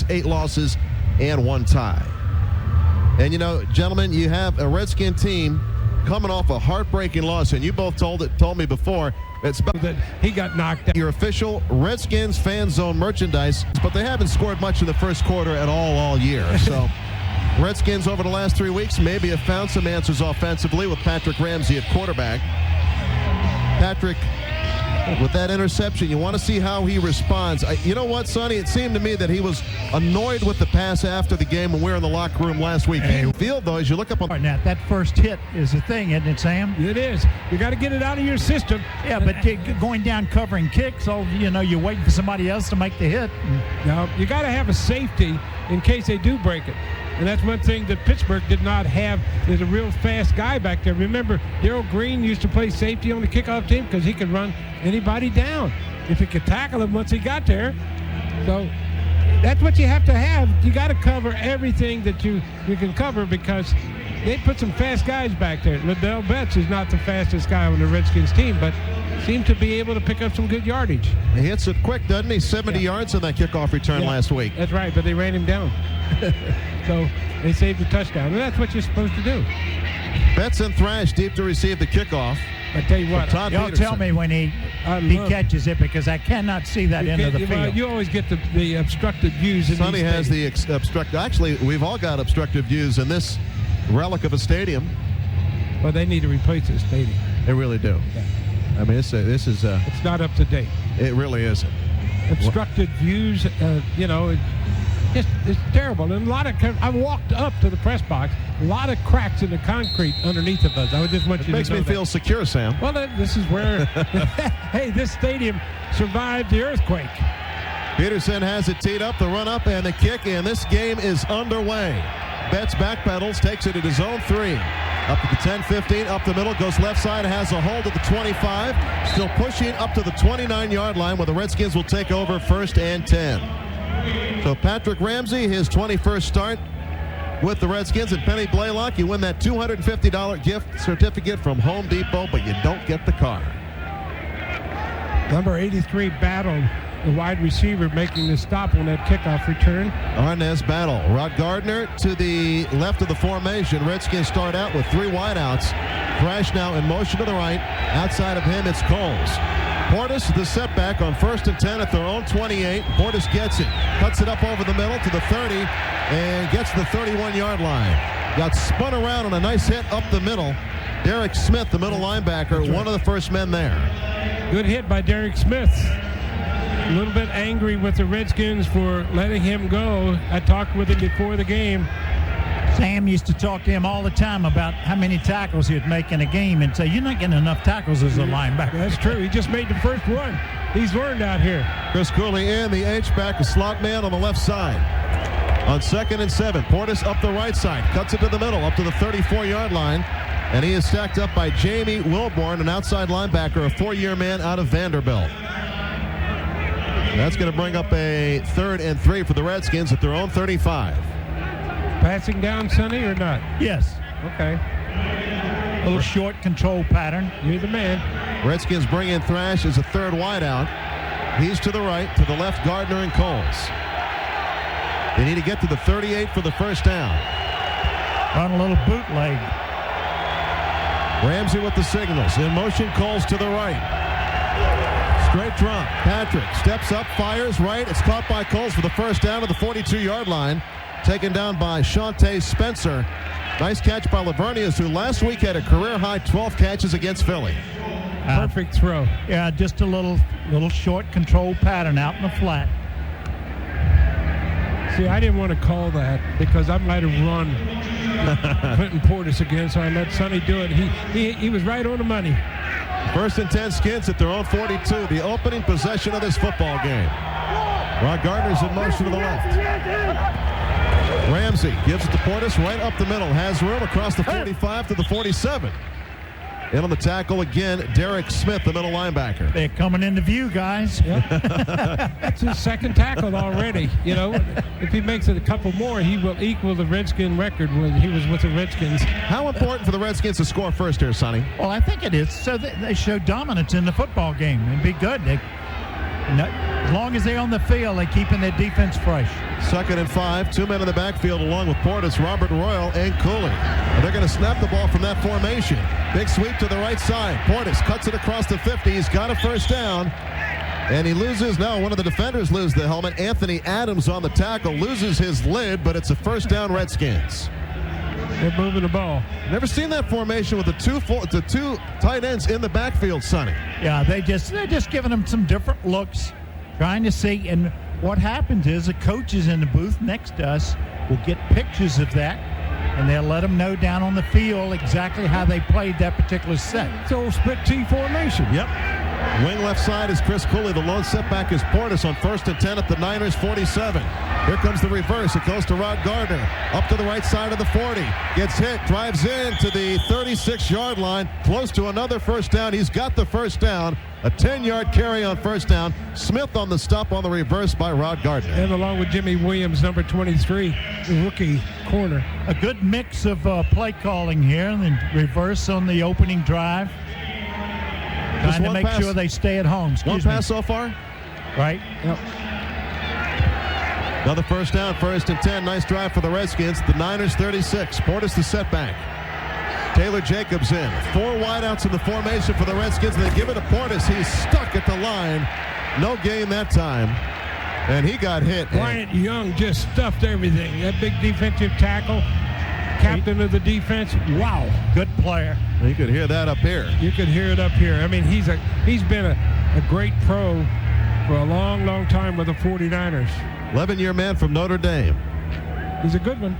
8 losses and 1 tie. And, you know, gentlemen, you have a Redskin team coming off a heartbreaking loss, and you both told me before it's that he got knocked out. Your official Redskins fan zone merchandise, but they haven't scored much in the first quarter at all year. So Redskins over the last 3 weeks maybe have found some answers offensively with Patrick Ramsey at quarterback. Patrick, with that interception, you want to see how he responds. You know what, Sonny? It seemed to me that he was annoyed with the pass after the game when we were in the locker room last week. Field, though, as you look up on that first hit is the thing, isn't it, Sam? It is. You got to get it out of your system. Yeah, but going down covering kicks, you're waiting for somebody else to make the hit. No, you got to have a safety in case they do break it. And that's one thing that Pittsburgh did not have. There's a real fast guy back there. Remember, Darryl Green used to play safety on the kickoff team because he could run anybody down if he could tackle him once he got there. So that's what you have to have. You got to cover everything that you can cover because they put some fast guys back there. Liddell Betts is not the fastest guy on the Redskins team, but seemed to be able to pick up some good yardage. He hits it quick, doesn't he? 70 yards on that kickoff return last week. That's right, but they ran him down. So they saved the touchdown. And that's what you're supposed to do. Betts and Thrash deep to receive the kickoff. I tell you what, y'all tell me when he catches it because I cannot see that end of the field. You always get the obstructed views. Sonny has the obstructed. Actually, we've all got obstructive views in this relic of a stadium. Well, they need to replace this stadium. They really do. Yeah. I mean, this is it's not up to date. It really isn't. Obstructed views, it's terrible. And I walked up to the press box, a lot of cracks in the concrete underneath of us. I would just want you to know. Makes me feel secure, Sam. Well, this is where, hey, this stadium survived the earthquake. Peterson has it teed up, the run up and the kick, and this game is underway. Betts backpedals, takes it at his own 3. Up to the 10-15, up the middle, goes left side, has a hold at the 25. Still pushing up to the 29-yard line where the Redskins will take over 1st and 10. So Patrick Ramsey, his 21st start with the Redskins, and Penny Blaylock, you win that $250 gift certificate from Home Depot, but you don't get the car. Number 83 battled the wide receiver making the stop on that kickoff return. Arnaz battle. Rod Gardner to the left of the formation. Redskins start out with 3 wideouts. Thrash now in motion to the right. Outside of him, it's Coles. Portis, the setback on 1st and 10 at their own 28. Portis gets it. Cuts it up over the middle to the 30 and gets the 31-yard line. Got spun around on a nice hit up the middle. Derek Smith, the middle linebacker, one of the first men there. Good hit by Derek Smith. A little bit angry with the Redskins for letting him go. I talked with him before the game. Sam used to talk to him all the time about how many tackles he'd make in a game and say, you're not getting enough tackles as a linebacker. That's true. He just made the first one. He's learned out here. Chris Cooley in, the H-back, a slot man on the left side. On 2nd and 7, Portis up the right side, cuts it to the middle, up to the 34-yard line, and he is stacked up by Jamie Wilborn, an outside linebacker, a 4-year man out of Vanderbilt. That's going to bring up a 3rd and 3 for the Redskins at their own 35. Passing down, Sonny, or not? Yes. Okay. A little short control pattern. You're the man. Redskins bring in Thrash as a 3rd wideout. He's to the right, to the left, Gardner and Coles. They need to get to the 38 for the first down. Run a little bootleg. Ramsey with the signals. In motion, Coles to the right. Straight drop. Patrick steps up, fires right. It's caught by Coles for the first down to the 42-yard line. Taken down by Shante Spencer. Nice catch by Lavernius, who last week had a career-high 12 catches against Philly. Perfect throw. Yeah, just a little short control pattern out in the flat. See, I didn't want to call that because I might have run Clinton Portis again, so I let Sonny do it. He was right on the money. 1st and 10 Skins at their own 42. The opening possession of this football game. Rod Gardner's in motion to the left. Ramsey gives it to Portis right up the middle. Has room across the 45 to the 47. In on the tackle again, Derek Smith, the middle linebacker. They're coming into view, guys. Yep. That's his 2nd tackle already. You know, if he makes it a couple more, he will equal the Redskin record when he was with the Redskins. How important for the Redskins to score first here, Sonny? Well, I think it is so that they show dominance in the football game and be good. As long as they're on the field, they're keeping their defense fresh. 2nd and 5, 2 men in the backfield along with Portis, Robert Royal, and Cooley. And they're going to snap the ball from that formation. Big sweep to the right side. Portis cuts it across the 50. He's got a first down. And he loses. Now one of the defenders loses the helmet. Anthony Adams on the tackle loses his lid, but it's a first down Redskins. They're moving the ball. Never seen that formation with the two tight ends in the backfield, Sonny. Yeah, they're just giving them some different looks, trying to see. And what happens is the coaches in the booth next to us will get pictures of that, and they'll let them know down on the field exactly how they played that particular set. It's old split T formation. Yep. Wing left side is Chris Cooley. The lone setback is Portis on 1st and 10 at the Niners 47. Here comes the reverse. It goes to Rod Gardner. Up to the right side of the 40. Gets hit. Drives in to the 36-yard line. Close to another first down. He's got the first down. A 10-yard carry on first down. Smith on the stop on the reverse by Rod Gardner. And along with Jimmy Williams, number 23, the rookie corner. A good mix of play calling here, and then reverse on the opening drive. Trying to make sure they stay at home. One pass so far? Right. Yep. Another first down, 1st and 10. Nice drive for the Redskins. The Niners 36. Portis the setback. Taylor Jacobs in. 4 wideouts in the formation for the Redskins. They give it to Portis. He's stuck at the line. No gain that time. And he got hit. Bryant Young just stuffed everything. That big defensive tackle. Captain of the defense. Wow. Good player. You could hear that up here. You could hear it up here. I mean, he's been a great pro for a long, long time with the 49ers. 11-year man from Notre Dame. He's a good one.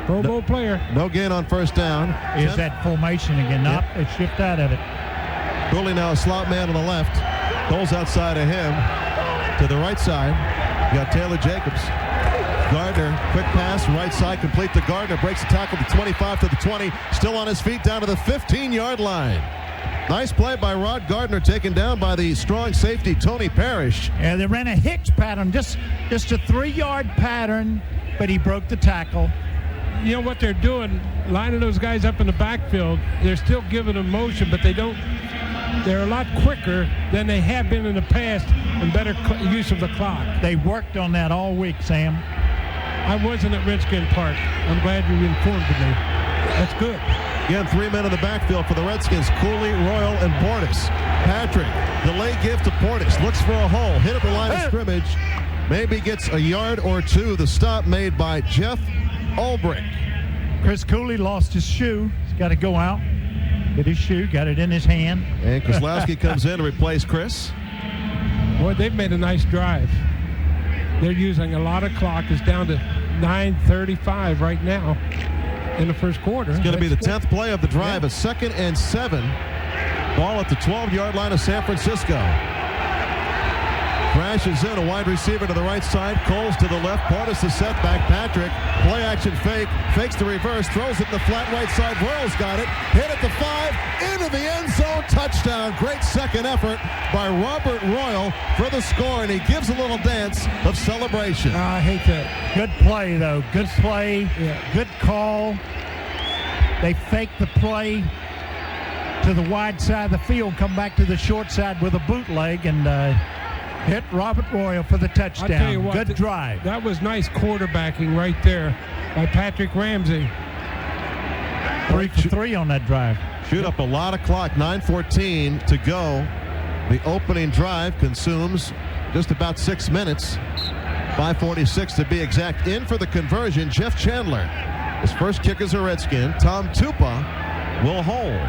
Pro Bowl player. No gain on first down. Is that formation again? Nope, they shift out of it. Cooley now a slot man on the left. Cole's outside of him. To the right side, you got Taylor Jacobs. Gardner, quick pass, right side, complete to Gardner. Breaks the tackle to 25 to the 20. Still on his feet down to the 15-yard line. Nice play by Rod Gardner, taken down by the strong safety, Tony Parrish. Yeah, they ran a hitch pattern, just a 3-yard pattern, but he broke the tackle. You know what they're doing, lining those guys up in the backfield, they're still giving them motion, but they're a lot quicker than they have been in the past and better use of the clock. They worked on that all week, Sam. I wasn't at Redskin Park. I'm glad you informed me. That's good. Again, 3 men in the backfield for the Redskins, Cooley, Royal, and Portis. Patrick, delay give to Portis, looks for a hole, hit at the line of scrimmage, maybe gets a yard or two. The stop made by Jeff Ulbrich. Chris Cooley lost his shoe. He's got to go out, get his shoe, got it in his hand. And Kozlowski comes in to replace Chris. Boy, they've made a nice drive. They're using a lot of clock. It's down to 9:35 right now in the first quarter. It's going to be the 10th play of the drive, a 2nd and 7. Ball at the 12-yard line of San Francisco. Crashes in, a wide receiver to the right side. Coles to the left. Portis the setback. Patrick, play action fake. Fakes the reverse. Throws it in the flat right side. Royals got it. Hit at the 5. Into the end zone. Touchdown. Great second effort by Robert Royal for the score. And he gives a little dance of celebration. I hate that. Good play, though. Good play. Yeah. Good call. They fake the play to the wide side of the field. Come back to the short side with a bootleg and hit Robert Royal for the touchdown. I'll tell you what, good drive. That was nice quarterbacking right there by Patrick Ramsey. 3 for 3 on that drive. Shoot up a lot of clock. 9:14 to go. The opening drive consumes just about 6 minutes. 5:46 to be exact. In for the conversion, Jeff Chandler. His first kick as a Redskin. Tom Tupa will hold.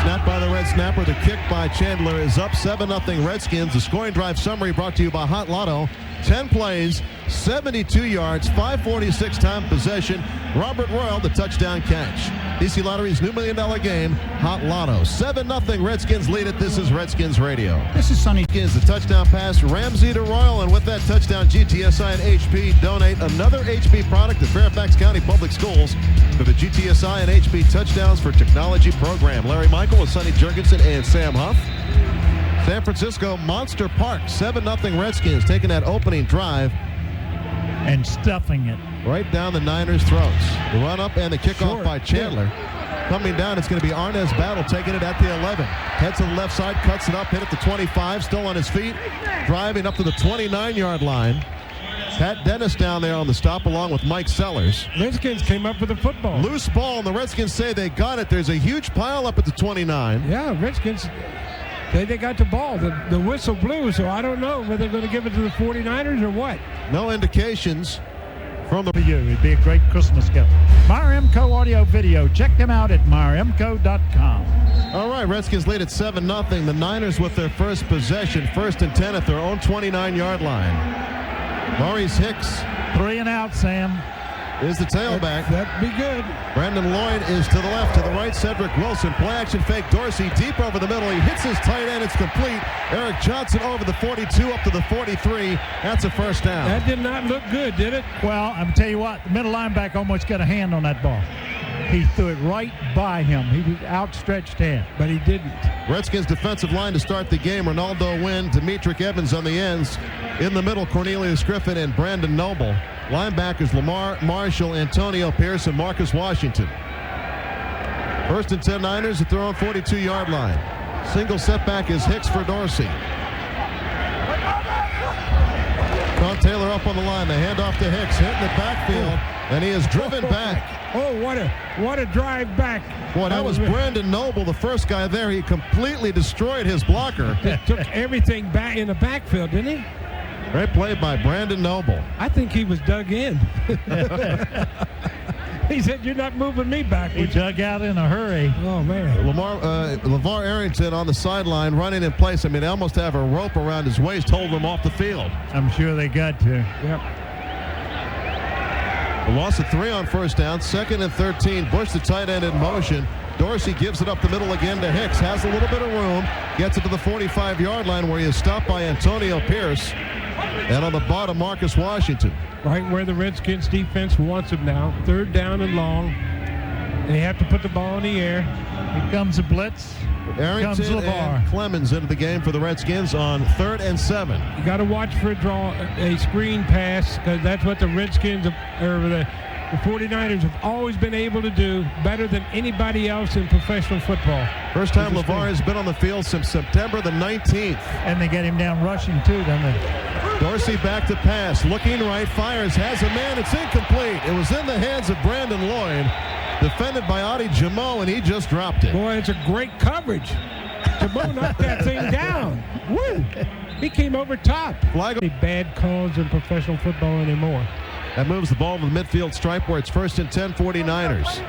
Snap by the red snapper. The kick by Chandler is up. 7-0 Redskins. The scoring drive summary brought to you by Hot Lotto. 10 plays, 72 yards, 5:46 time possession. Robert Royal, the touchdown catch. DC Lottery's new $1 million game, Hot Lotto. 7-0 Redskins lead it. This is Redskins Radio. This is Sonny. Is the touchdown pass, Ramsey to Royal, and with that touchdown, GTSI and HP donate another HP product to Fairfax County Public Schools for the GTSI and HP Touchdowns for Technology program. Larry Michael with Sonny Jurgensen and Sam Huff. San Francisco Monster Park, 7-0 Redskins taking that opening drive and stuffing it right down the Niners' throats. The run up and the kickoff Short, by Chandler. Coming down, it's going to be Arnez Battle taking it at the 11. Heads to the left side, cuts it up, hit at the 25, still on his feet, driving up to the 29-yard line. Pat Dennis down there on the stop along with Mike Sellers. Redskins came up with a football. Loose ball, and the Redskins say they got it. There's a huge pile up at the 29. Yeah, Redskins say they got the ball. The whistle blew, so I don't know whether they're going to give it to the 49ers or what. No indications from the... It'd be a great Christmas gift. Myramco Audio Video. Check them out at myramco.com. All right, Redskins lead at 7-0. The Niners with their first possession, 1st and 10 at their own 29-yard line. Maurice Hicks 3 and out, Sam. is the tailback. That'd be good. Brandon Lloyd is to the left. To the right, Cedric Wilson. Play action fake. Dorsey deep over the middle. He hits his tight end. It's complete. Eric Johnson over the 42 up to the 43. That's a first down. That did not look good, did it? Well, I'm tell you what, the middle linebacker almost got a hand on that ball. He threw it right by him. He was outstretched hand. But he didn't. Redskins defensive line to start the game. Ronaldo Wynn, Demetric Evans on the ends. In the middle, Cornelius Griffin and Brandon Noble. Linebackers Lamar Marshall, Antonio Pierce, and Marcus Washington. 1st and 10 Niners at their own 42-yard line. Single setback is Hicks for Dorsey. Sean Taylor up on the line. The handoff to Hicks, hit in the backfield, and he is driven back. Oh, what a drive back. Boy, that was Brandon Noble, the first guy there. He completely destroyed his blocker. Took everything back in the backfield, didn't he? Great play by Brandon Noble. I think he was dug in. He said, "You're not moving me backwards." He dug out in a hurry. Oh, man. LeVar Arrington on the sideline running in place. I mean, they almost have a rope around his waist holding him off the field. I'm sure they got to. Yep. A loss of 3 on first down. 2nd and 13. Bush, the tight end, in motion. Dorsey gives it up the middle again to Hicks. Has a little bit of room. Gets it to the 45-yard line where he is stopped by Antonio Pierce. And on the bottom, Marcus Washington. Right where the Redskins defense wants him now. 3rd down and long. They have to put the ball in the air. Here comes a blitz. Arrington and Clemens into the game for the Redskins on 3rd and 7. You got to watch for a screen pass, because that's what the Redskins or the 49ers have always been able to do better than anybody else in professional football. First time LeVar has been on the field since September the 19th. And they get him down rushing too, don't they? Dorsey back to pass, looking right, fires, has a man, it's incomplete. It was in the hands of Brandon Lloyd, defended by Adi Jamo, and he just dropped it. Boy, it's a great coverage. Jamo knocked that thing down. Woo! He came over top. Flag. Bad calls in professional football anymore. That moves the ball to the midfield stripe where it's 1st and 10, 49ers.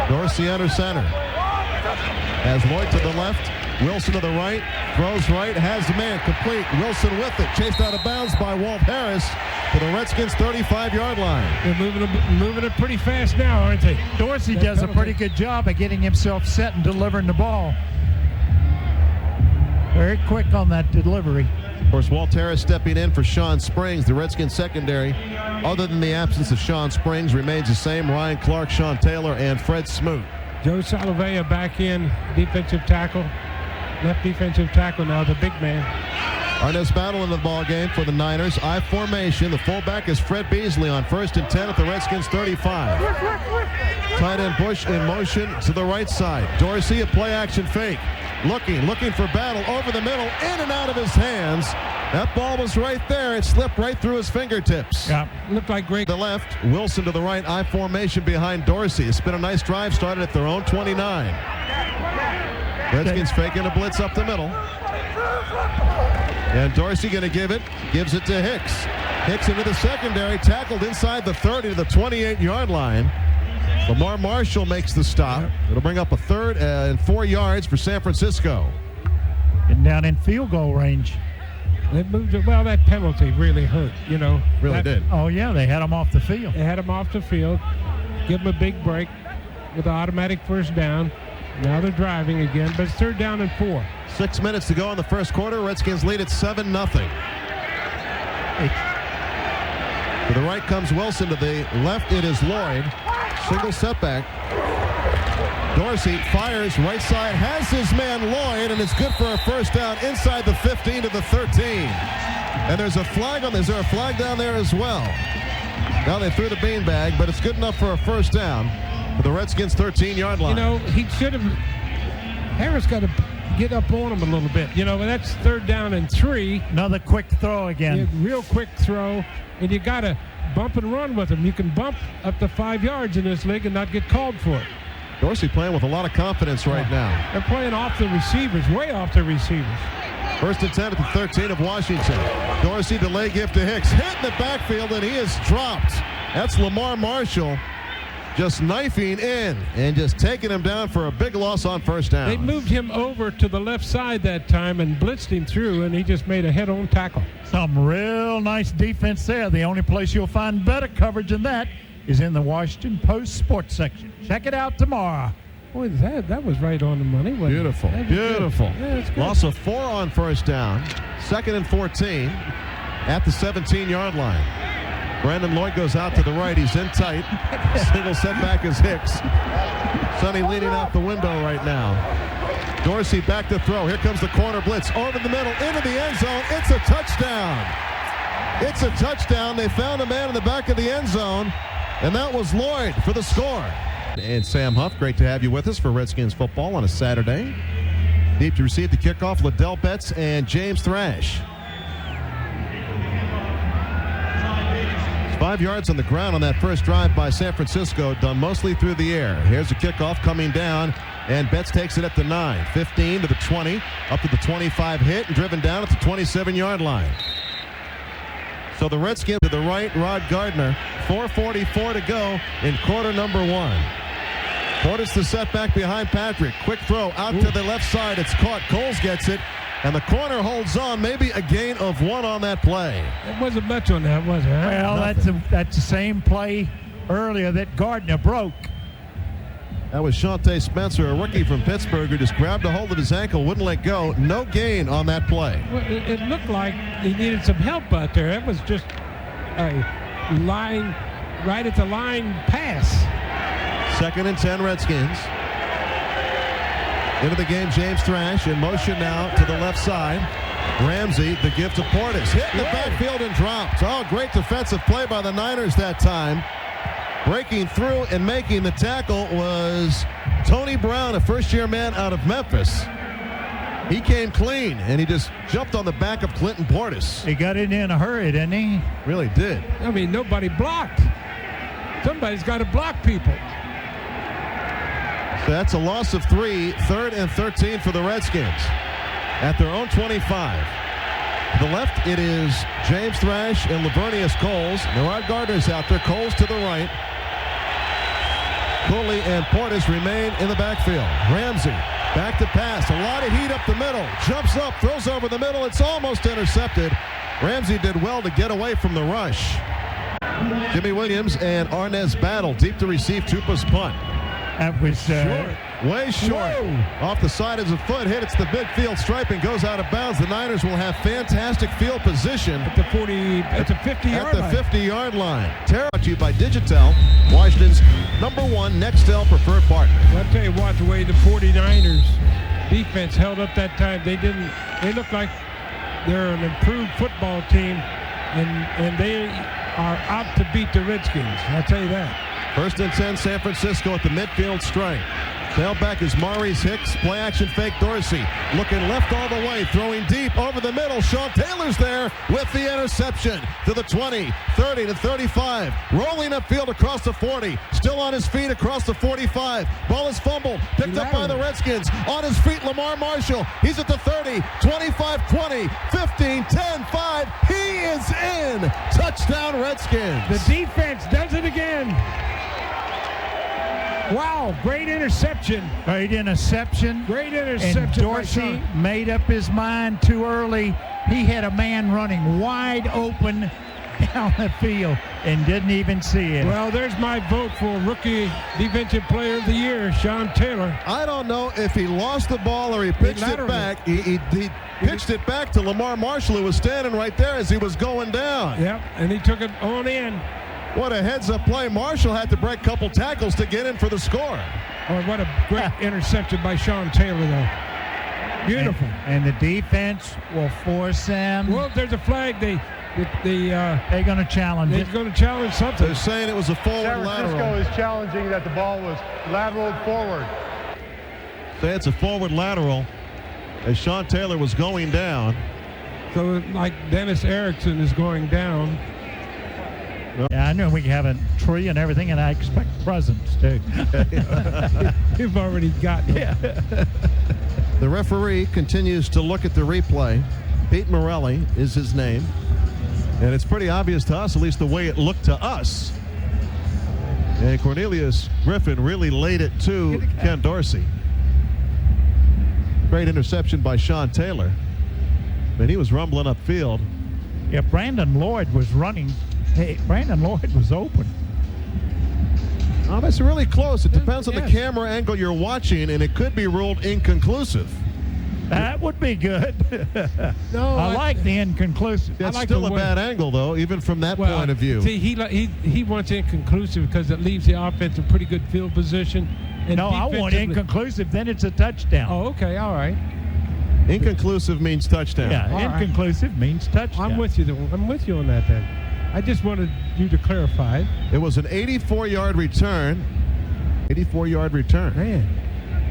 Dorsey under center. Has Lloyd to the left, Wilson to the right, throws right, has the man, complete. Wilson with it, chased out of bounds by Walt Harris to the Redskins' 35-yard line. They're moving it pretty fast now, aren't they? Dorsey does a pretty good job of getting himself set and delivering the ball. Very quick on that delivery. Of course, Walt Harris stepping in for Sean Springs. The Redskins secondary, other than the absence of Sean Springs, remains the same. Ryan Clark, Sean Taylor, and Fred Smoot. Joe Salavea back in, defensive tackle. Left defensive tackle now, the big man. Arnez Battle in the ball game for the Niners. I formation. The fullback is Fred Beasley on 1st and 10 at the Redskins' 35. Tight end Bush in motion to the right side. Dorsey, a play action fake. Looking for Battle over the middle, in and out of his hands. That ball was right there. It slipped right through his fingertips. Yeah, looked like great. The left, Wilson to the right, I formation behind Dorsey. It's been a nice drive, started at their own 29. Redskins faking a blitz up the middle. And Dorsey going to gives it to Hicks. Hicks into the secondary, tackled inside the 30 to the 28-yard line. Lamar Marshall makes the stop. It'll bring up a 3rd and 4 yards for San Francisco. And down in field goal range. They moved it. Well, that penalty really hurt, you know. Really did. Oh, yeah, they had him off the field. They had him off the field. Give him a big break with an automatic first down. Now they're driving again, but it's 3rd down and 4. 6 minutes to go in the first quarter. Redskins lead at 7-0. To the right comes Wilson. To the left, it is Lloyd. Single setback. Dorsey fires right side, has his man Lloyd, and it's good for a first down inside the 15 to the 13. And there's a flag on. Is there a flag down there as well? Now they threw the beanbag, but it's good enough for a first down. for the Redskins 13-yard line. You know, he should have. Harris got to get up on him a little bit. You know, that's 3rd down and 3. Another quick throw again. Yeah, real quick throw, and you got to bump and run with him. You can bump up to 5 yards in this league and not get called for it. Dorsey playing with a lot of confidence right now. They're playing off the receivers, way off the receivers. 1st and 10 at the 13 of Washington. Dorsey delay give to Hicks. Hit in the backfield, and he is dropped. That's Lamar Marshall just knifing in and just taking him down for a big loss on 1st down. They moved him over to the left side that time and blitzed him through, and he just made a head-on tackle. Some real nice defense there. The only place you'll find better coverage than that is in the Washington Post sports section. Check it out tomorrow. Boy, that was right on the money. Beautiful. Beautiful. Yeah, that's good. Loss of 4 on 1st down. 2nd and 14 at the 17-yard line. Brandon Lloyd goes out to the right. He's in tight. Single setback is Hicks. Sonny leaning out the window right now. Dorsey back to throw. Here comes the corner blitz. Over the middle, into the end zone. It's a touchdown. It's a touchdown. They found a man in the back of the end zone, and that was Lloyd for the score. And Sam Huff, great to have you with us for Redskins football on a Saturday. Deep to receive the kickoff, Liddell Betts and James Thrash. 5 yards on the ground on that first drive by San Francisco, done mostly through the air. Here's a kickoff coming down, and Betts takes it at the 9, 15 to the 20, up to the 25 hit, and driven down at the 27-yard line. So the Redskins to the right, Rod Gardner, 4:44 to go in quarter number 1. Portis the setback behind Patrick. Quick throw out to the left side. It's caught. Coles gets it. And the corner holds on. Maybe a gain of 1 on that play. It wasn't much on that, was it? Well, that's the same play earlier that Gardner broke. That was Shante Spencer, a rookie from Pittsburgh, who just grabbed a hold of his ankle, wouldn't let go. No gain on that play. Well, it looked like he needed some help out there. It was just a line, right at the line pass. 2nd and 10 Redskins. Into the game, James Thrash in motion now to the left side. Ramsey, the gift to Portis. Hit in the backfield and dropped. Oh, great defensive play by the Niners that time. Breaking through and making the tackle was Tony Brown, a first-year man out of Memphis. He came clean, and he just jumped on the back of Clinton Portis. He got it in a hurry, didn't he? Really did. I mean, nobody blocked. Somebody's got to block people. So that's a loss of 3, 3rd and 13 for the Redskins at their own 25. To the left, it is James Thrash and Lavernius Coles. Rod Gardner's out there. Coles to the right. Cooley and Portis remain in the backfield. Ramsey back to pass. A lot of heat up the middle. Jumps up, throws over the middle. It's almost intercepted. Ramsey did well to get away from the rush. Jimmy Williams and Arnez battle deep to receive Tupa's punt. That was way short. Whoa. Off the side as a foot hit. It's the midfield stripe and goes out of bounds. The Niners will have fantastic field position At the 50-yard line. At the 50-yard line. Brought to you by Digitel, Washington's #1 Nextel preferred partner. Well, I'll tell you what, the way the 49ers defense held up that time, they look like they're an improved football team, and they are out to beat the Redskins. I'll tell you that. 1st and 10, San Francisco at the midfield stripe. Tailback is Maurice Hicks. Play action fake Dorsey. Looking left all the way. Throwing deep over the middle. Sean Taylor's there with the interception. To the 20, 30 to 35. Rolling upfield across the 40. Still on his feet across the 45. Ball is fumbled. Picked up by the Redskins. On his feet, Lamar Marshall. He's at the 30, 25, 20, 15, 10, 5. He is in. Touchdown Redskins. The defense does it again. Wow, great interception. Great interception. Great interception. And Dorsey made up his mind too early. He had a man running wide open down the field and didn't even see it. Well, there's my vote for Rookie Defensive Player of the Year, Sean Taylor. I don't know if he lost the ball or he pitched it back. He pitched it back to Lamar Marshall, who was standing right there as he was going down. Yep, and he took it on in. What a heads-up play. Marshall had to break a couple tackles to get in for the score. Oh, what a great interception by Sean Taylor, though. Beautiful. And the defense will force them. Well, there's a flag. They're going to challenge it. They're going to challenge something. They're saying it was a forward San lateral. Francisco is challenging that the ball was lateraled forward. Say it's a forward lateral as Sean Taylor was going down. So, like Dennis Erickson is going down. Yeah, I know we have a tree and everything, and I expect presents, too. You've already gotten it. Yeah. The referee continues to look at the replay. Pete Morelli is his name. And it's pretty obvious to us, at least the way it looked to us. And Cornelius Griffin really laid it to Ken Dorsey. Great interception by Sean Taylor. But he was rumbling upfield. Yeah, Brandon Lloyd was running. Hey, Brandon Lloyd was open. Oh, that's really close. It depends on the Yes. camera angle you're watching, and it could be ruled inconclusive. That would be good. No, I like the inconclusive. That's like still the a way- bad angle, though, even from that point of view. See, he wants inconclusive because it leaves the offense in pretty good field position. And No, I want defensively- inconclusive, then it's a touchdown. Oh, okay, all right. Inconclusive means touchdown. Yeah, All right. inconclusive means touchdown. I'm with you. I'm with you on that then. I just wanted you to clarify. It was an 84-yard return. 84-yard return. Man,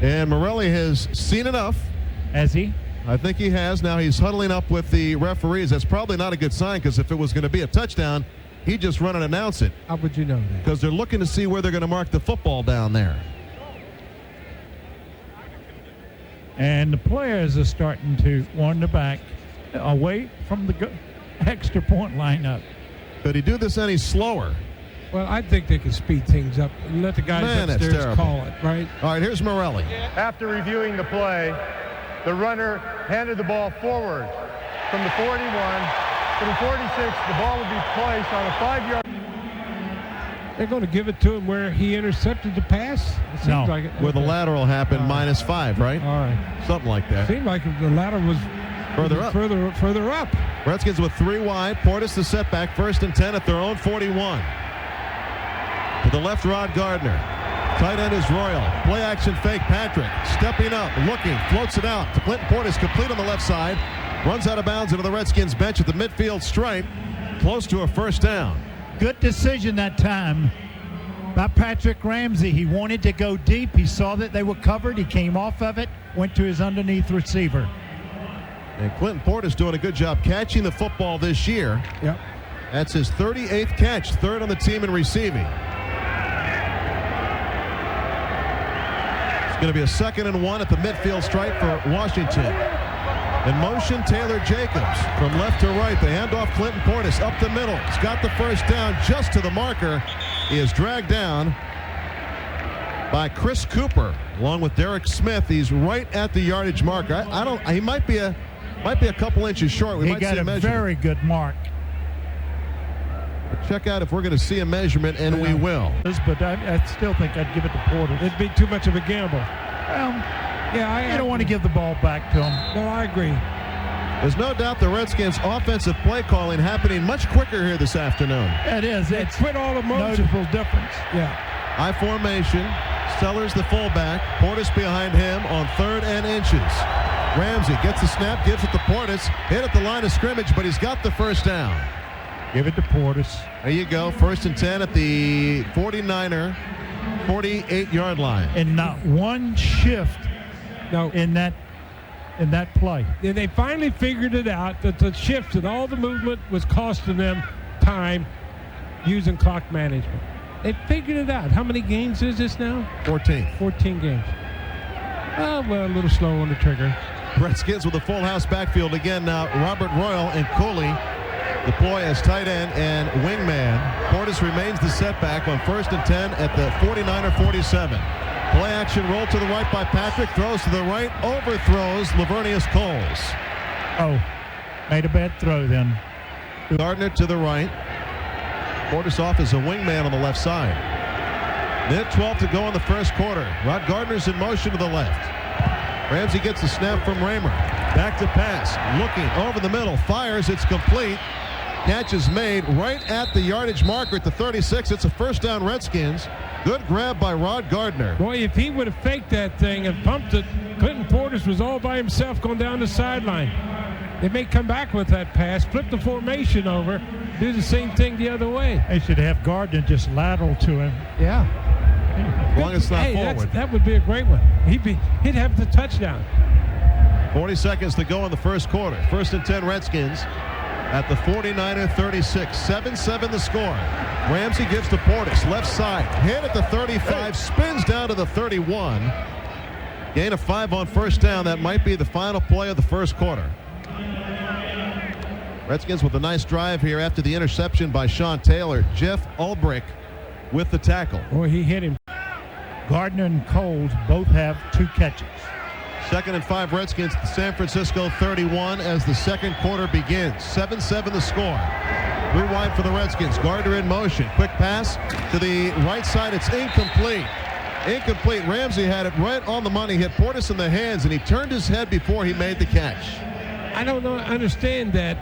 And Morelli has seen enough. Has he? I think he has. Now he's huddling up with the referees. That's probably not a good sign, because if it was going to be a touchdown, he'd just run and announce it, how would you know that? because they're looking to see where they're going to mark the football down there. And the players are starting to wander back away from the extra point lineup. Could he do this any slower? Well, I think they could speed things up and let the guys Man, that's upstairs terrible. call it, right? All right, here's Morelli. After reviewing the play, the runner handed the ball forward from the 41 to the 46. The ball would be placed on a 5-yard. They're going to give it to him where he intercepted the pass? It seems No, like it. Where the Okay. lateral happened, -5, right? All right. Something like that. Seemed like the lateral was Further up. Further up. Redskins with 3 wide. Portis the setback, 1st and 10 at their own 41. To the left, Rod Gardner. Tight end is Royal. Play action fake. Patrick stepping up, looking, floats it out to Clinton Portis, complete on the left side. Runs out of bounds into the Redskins bench at the midfield stripe, close to a first down. Good decision that time by Patrick Ramsey. He wanted to go deep. He saw that they were covered. He came off of it, went to his underneath receiver. And Clinton Portis doing a good job catching the football this year. Yep. That's his 38th catch, 3rd on the team in receiving. It's going to be a 2nd and 1 at the midfield stripe for Washington. In motion, Taylor Jacobs from left to right. They hand off Clinton Portis up the middle. He's got the first down just to the marker. He is dragged down by Chris Cooper along with Derek Smith. He's right at the yardage marker. I don't. He might be a couple inches short. We He might got see a a measurement. very good mark. Check out if we're going to see a measurement, and we will. But I still think I'd give it to Portis. It'd be too much of a gamble. Well, Yeah, you don't want to give the ball back to him. No, I agree. There's no doubt the Redskins' offensive play calling happening much quicker here this afternoon. It is. It's quit all the motion. Notable difference. Yeah. High formation. Sellers the fullback. Portis behind him on 3rd and inches. Ramsey gets the snap, gives it to Portis. Hit at the line of scrimmage, but he's got the first down. Give it to Portis. There you go. 1st and 10 at the 49er, 48-yard line. And not one shift No. in that play. And they finally figured it out that the shifts and all the movement was costing them time using clock management. They figured it out. How many games is this now? 14. 14 games. Oh, well, a little slow on the trigger. Redskins with a full house backfield again now. Robert Royal and Cooley deploy as tight end and wingman. Portis remains the setback on 1st and 10 at the 49er 47. Play action roll to the right by Patrick. Throws to the right. Overthrows Lavernius Coles. Oh, made a bad throw then. Gardner to the right. Portis off as a wingman on the left side. Minute 12 to go in the first quarter. Rod Gardner's in motion to the left. Ramsey gets the snap from Raymer. Back to pass. Looking over the middle. Fires. It's complete. Catch is made right at the yardage marker at the 36. It's a first down Redskins. Good grab by Rod Gardner. Boy, if he would have faked that thing and pumped it, Clinton Portis was all by himself going down the sideline. They may come back with that pass, flip the formation over, do the same thing the other way. They should have Gardner just lateral to him. Yeah. As long as it's not Hey, forward. that would be a great one. He'd have the touchdown. 40 seconds to go in the first quarter. 1st and 10 Redskins at the 49er 36. 7-7 the score. Ramsey gives to Portis. Left side. Hit at the 35. Spins down to the 31. Gain of 5 on first down. That might be the final play of the first quarter. Redskins with a nice drive here after the interception by Sean Taylor. Jeff Ulbrich with the tackle. Boy, he hit him. Gardner and Coles both have 2 catches. 2nd and 5 Redskins at the San Francisco 31 as the second quarter begins. 7-7 the score. Rewind for the Redskins. Gardner in motion. Quick pass to the right side. It's incomplete. Incomplete. Ramsey had it right on the money. Hit Portis in the hands, and he turned his head before he made the catch. I don't understand that.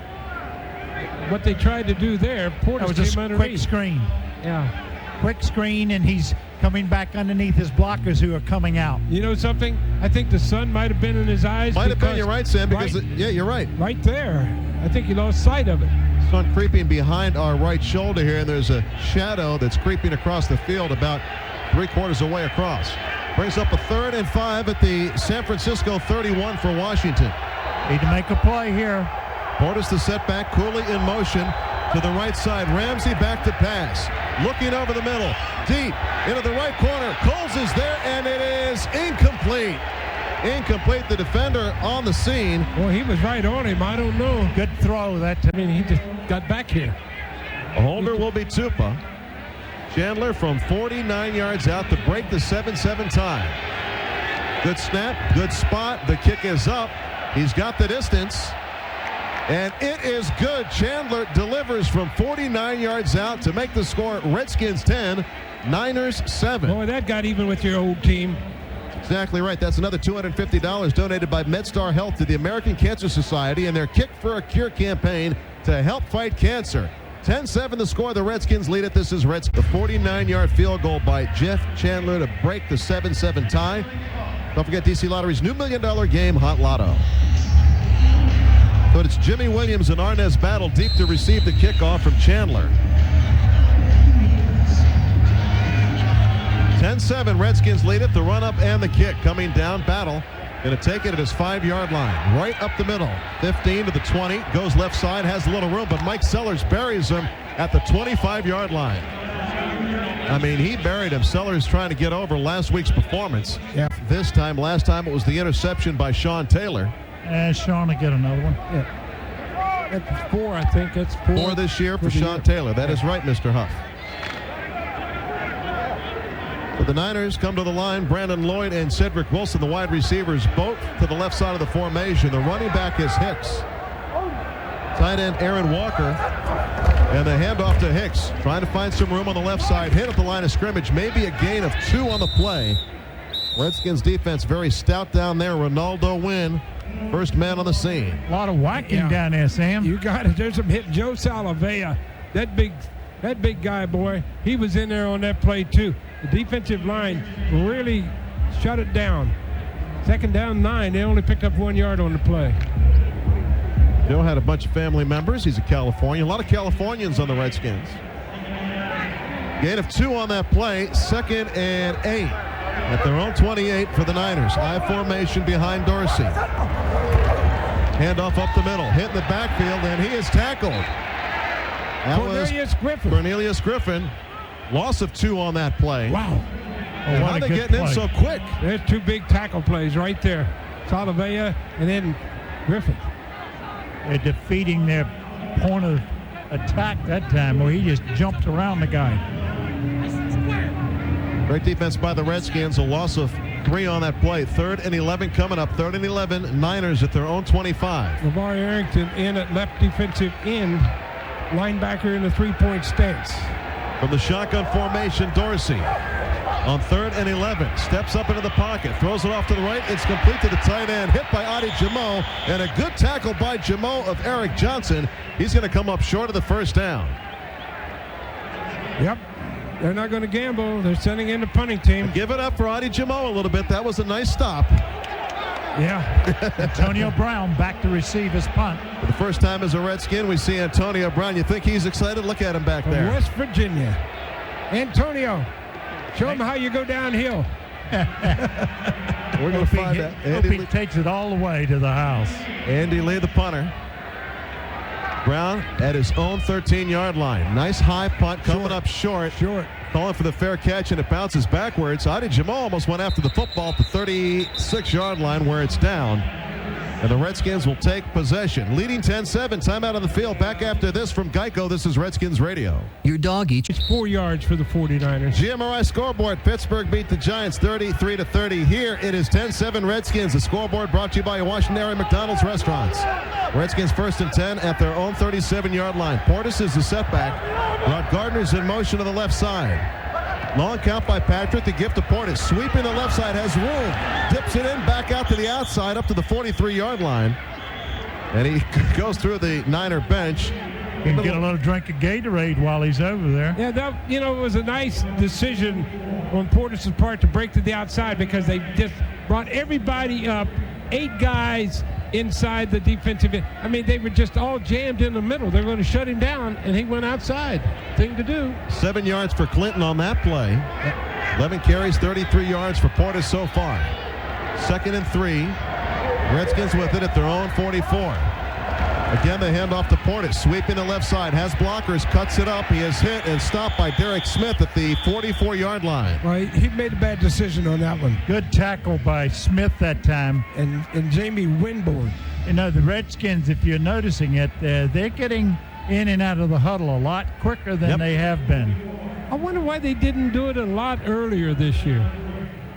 What they tried to do there, Portis That was just came a underneath. quick screen. Yeah. Quick screen, and he's coming back underneath his blockers who are coming out. You know something? I think the sun might have been in his eyes. Might have been. You're right, Sam. Because yeah, you're right. Right there. I think he lost sight of it. Sun creeping behind our right shoulder here, and there's a shadow that's creeping across the field about 3/4 away across. Brings up a 3rd and 5 at the San Francisco 31 for Washington. Need to make a play here. Portis the setback, Cooley in motion to the right side. Ramsey back to pass. Looking over the middle. Deep into the right corner. Coles is there, and it is incomplete. Incomplete. The defender on the scene. Well, he was right on him. I don't know. Good throw that time. I mean, he just got back here. A holder will be Tupa. Chandler from 49 yards out to break the 7-7 tie. Good snap, good spot. The kick is up. He's got the distance. And it is good. Chandler delivers from 49 yards out to make the score Redskins 10, Niners 7. Boy, that got even with your old team. Exactly right. That's another $250 donated by MedStar Health to the American Cancer Society and their Kick for a Cure campaign to help fight cancer. 10-7 the score. The Redskins lead it. This is Redskins. The 49-yard field goal by Jeff Chandler to break the 7-7 tie. Don't forget DC Lottery's new $1 million game, Hot Lotto. But it's Jimmy Williams and Arnaz Battle deep to receive the kickoff from Chandler. 10-7, Redskins lead it. The run-up and the kick coming down. Battle going to take it at his 5-yard line. Right up the middle. 15 to the 20. Goes left side. Has a little room, but Mike Sellers buries him at the 25-yard line. I mean, he buried him. Sellers trying to get over last week's performance. Yeah. Last time it was the interception by Sean Taylor. And Sean will get another one. Yeah. That's 4, I think. That's 4. 4 this year for the Sean year. Taylor. That is right, Mr. Huff. So the Niners come to the line. Brandon Lloyd and Cedric Wilson, the wide receivers, both to the left side of the formation. The running back is Hicks. Tight end Aaron Walker. And the handoff to Hicks. Trying to find some room on the left side. Hit at the line of scrimmage. Maybe a gain of 2 on the play. Redskins defense very stout down there. Ronaldo Wynn, first man on the scene. A lot of whacking down there, Sam. You got it. There's some hit. Joe Salavea, that big guy, boy, he was in there on that play too. The defensive line really shut it down. 2nd down 9. They only picked up 1 yard on the play. Joe had a bunch of family members. He's a Californian. A lot of Californians on the Redskins. Gain of 2 on that play. 2nd and 8 at their own 28 for the Niners. I formation behind Dorsey. Handoff up the middle. Hit in the backfield, and he is tackled. That Cornelius Griffin. Cornelius Griffin. Loss of 2 on that play. Wow. And how what a they good getting in play. so quick? There's 2 big tackle plays right there. Salavea and then Griffin. They're defeating their point of attack that time where he just jumped around the guy. Great defense by the Redskins. A loss of 3 on that play. 3rd and 11 coming up. 3rd and 11. Niners at their own 25. LeVar Arrington in at left defensive end. Linebacker in the 3-point stance. From the shotgun formation, Dorsey on 3rd and 11. Steps up into the pocket. Throws it off to the right. It's complete to the tight end. Hit by Adi Jamo. And a good tackle by Jamo of Eric Johnson. He's going to come up short of the first down. Yep. They're not going to gamble. They're sending in the punting team. Give it up for Adi Jamo a little bit. That was a nice stop. Yeah. Antonio Brown back to receive his punt. For the first time as a Redskin, we see Antonio Brown. You think he's excited? Look at him back From there. West Virginia. Antonio, show him how you go downhill. We're going to find out. Hope he takes it all the way to the house. Andy Lee, the punter. Brown at his own 13-yard line. Nice high punt coming up short. Calling for the fair catch, and it bounces backwards. Adi Jamo almost went after the football at the 36-yard line where it's down. And the Redskins will take possession. Leading 10-7. Timeout on the field. Back after this from Geico. This is Redskins Radio. Your dog eats. It's 4 yards for the 49ers. GMRI scoreboard. Pittsburgh beat the Giants 33-30. Here it is 10-7 Redskins. The scoreboard brought to you by your Washington area McDonald's restaurants. Redskins 1st and 10 at their own 37-yard line. Portis is the setback. Rod Gardner's in motion to the left side. Long count by Patrick. The gift to Portis. Sweeping the left side. Has room. Dips it in. Back out to the outside. Up to the 43-yard line. And he goes through the Niner bench. He can get a little drink of Gatorade while he's over there. Yeah, that, it was a nice decision on Portis' part to break to the outside because they just brought everybody up. 8 guys inside the defensive end. I mean, they were just all jammed in the middle. They're going to shut him down, and he went outside. Thing to do. 7 yards for Clinton on that play. 11 carries, 33 yards for Portis so far. 2nd and 3. Redskins with it at their own 44. Again, the handoff to Portis. Sweeping the left side. Has blockers. Cuts it up. He is hit and stopped by Derek Smith at the 44-yard line. Well, he made a bad decision on that one. Good tackle by Smith that time. And Jamie Winborn. The Redskins, if you're noticing it, they're getting in and out of the huddle a lot quicker than they have been. I wonder why they didn't do it a lot earlier this year.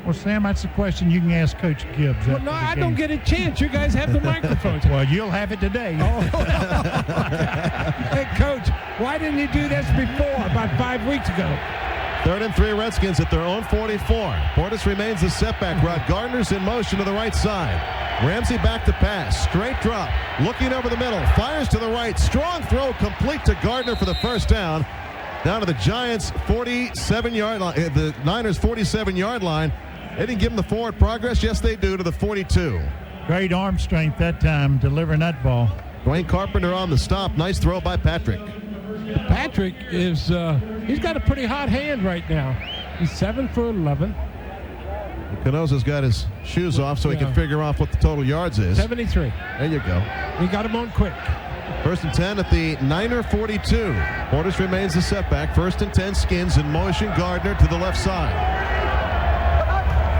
Well, Sam, that's a question you can ask Coach Gibbs. Well, no, I don't get a chance. You guys have the microphones. Well, you'll have it today. Hey, Coach, why didn't you do this before, about 5 weeks ago? 3rd and 3 Redskins at their own 44. Portis remains the setback. Rod Gardner's in motion to the right side. Ramsey back to pass. Straight drop. Looking over the middle. Fires to the right. Strong throw complete to Gardner for the first down. Down to the Giants' 47-yard line. The Niners' 47-yard line. They didn't give him the forward progress. Yes, they do, to the 42. Great arm strength that time, delivering that ball. Dwayne Carpenter on the stop. Nice throw by Patrick. Patrick is, he's got a pretty hot hand right now. He's 7 for 11. Canosa's got his shoes off so he can figure out what the total yards is. 73. There you go. He got him on quick. 1st and 10 at the Niner 42. Portis remains the setback. 1st and 10 Skins in motion. Gardner to the left side.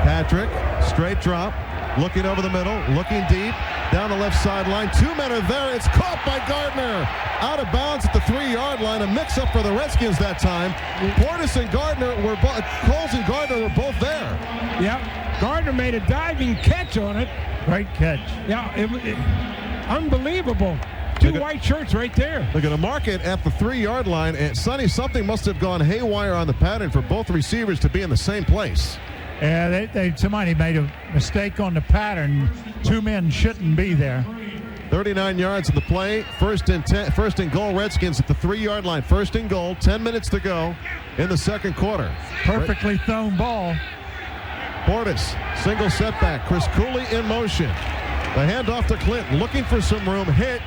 Patrick, straight drop, looking over the middle, looking deep, down the left sideline. 2 men are there. It's caught by Gardner. Out of bounds at the 3-yard line. A mix-up for the Redskins that time. Portis and Gardner were Coles and Gardner were both there. Yeah, Gardner made a diving catch on it. Great catch. Yeah, unbelievable. 2 white shirts right there. They're going to mark it at the 3-yard line. And Sonny, something must have gone haywire on the pattern for both receivers to be in the same place. Yeah, somebody made a mistake on the pattern. 2 men shouldn't be there. 39 yards in the play. 1st and goal Redskins at the 3-yard line. 1st and goal. 10 minutes to go in the 2nd quarter. Perfectly thrown ball. Portis, single setback. Chris Cooley in motion. The handoff to Clinton, looking for some room. Hit,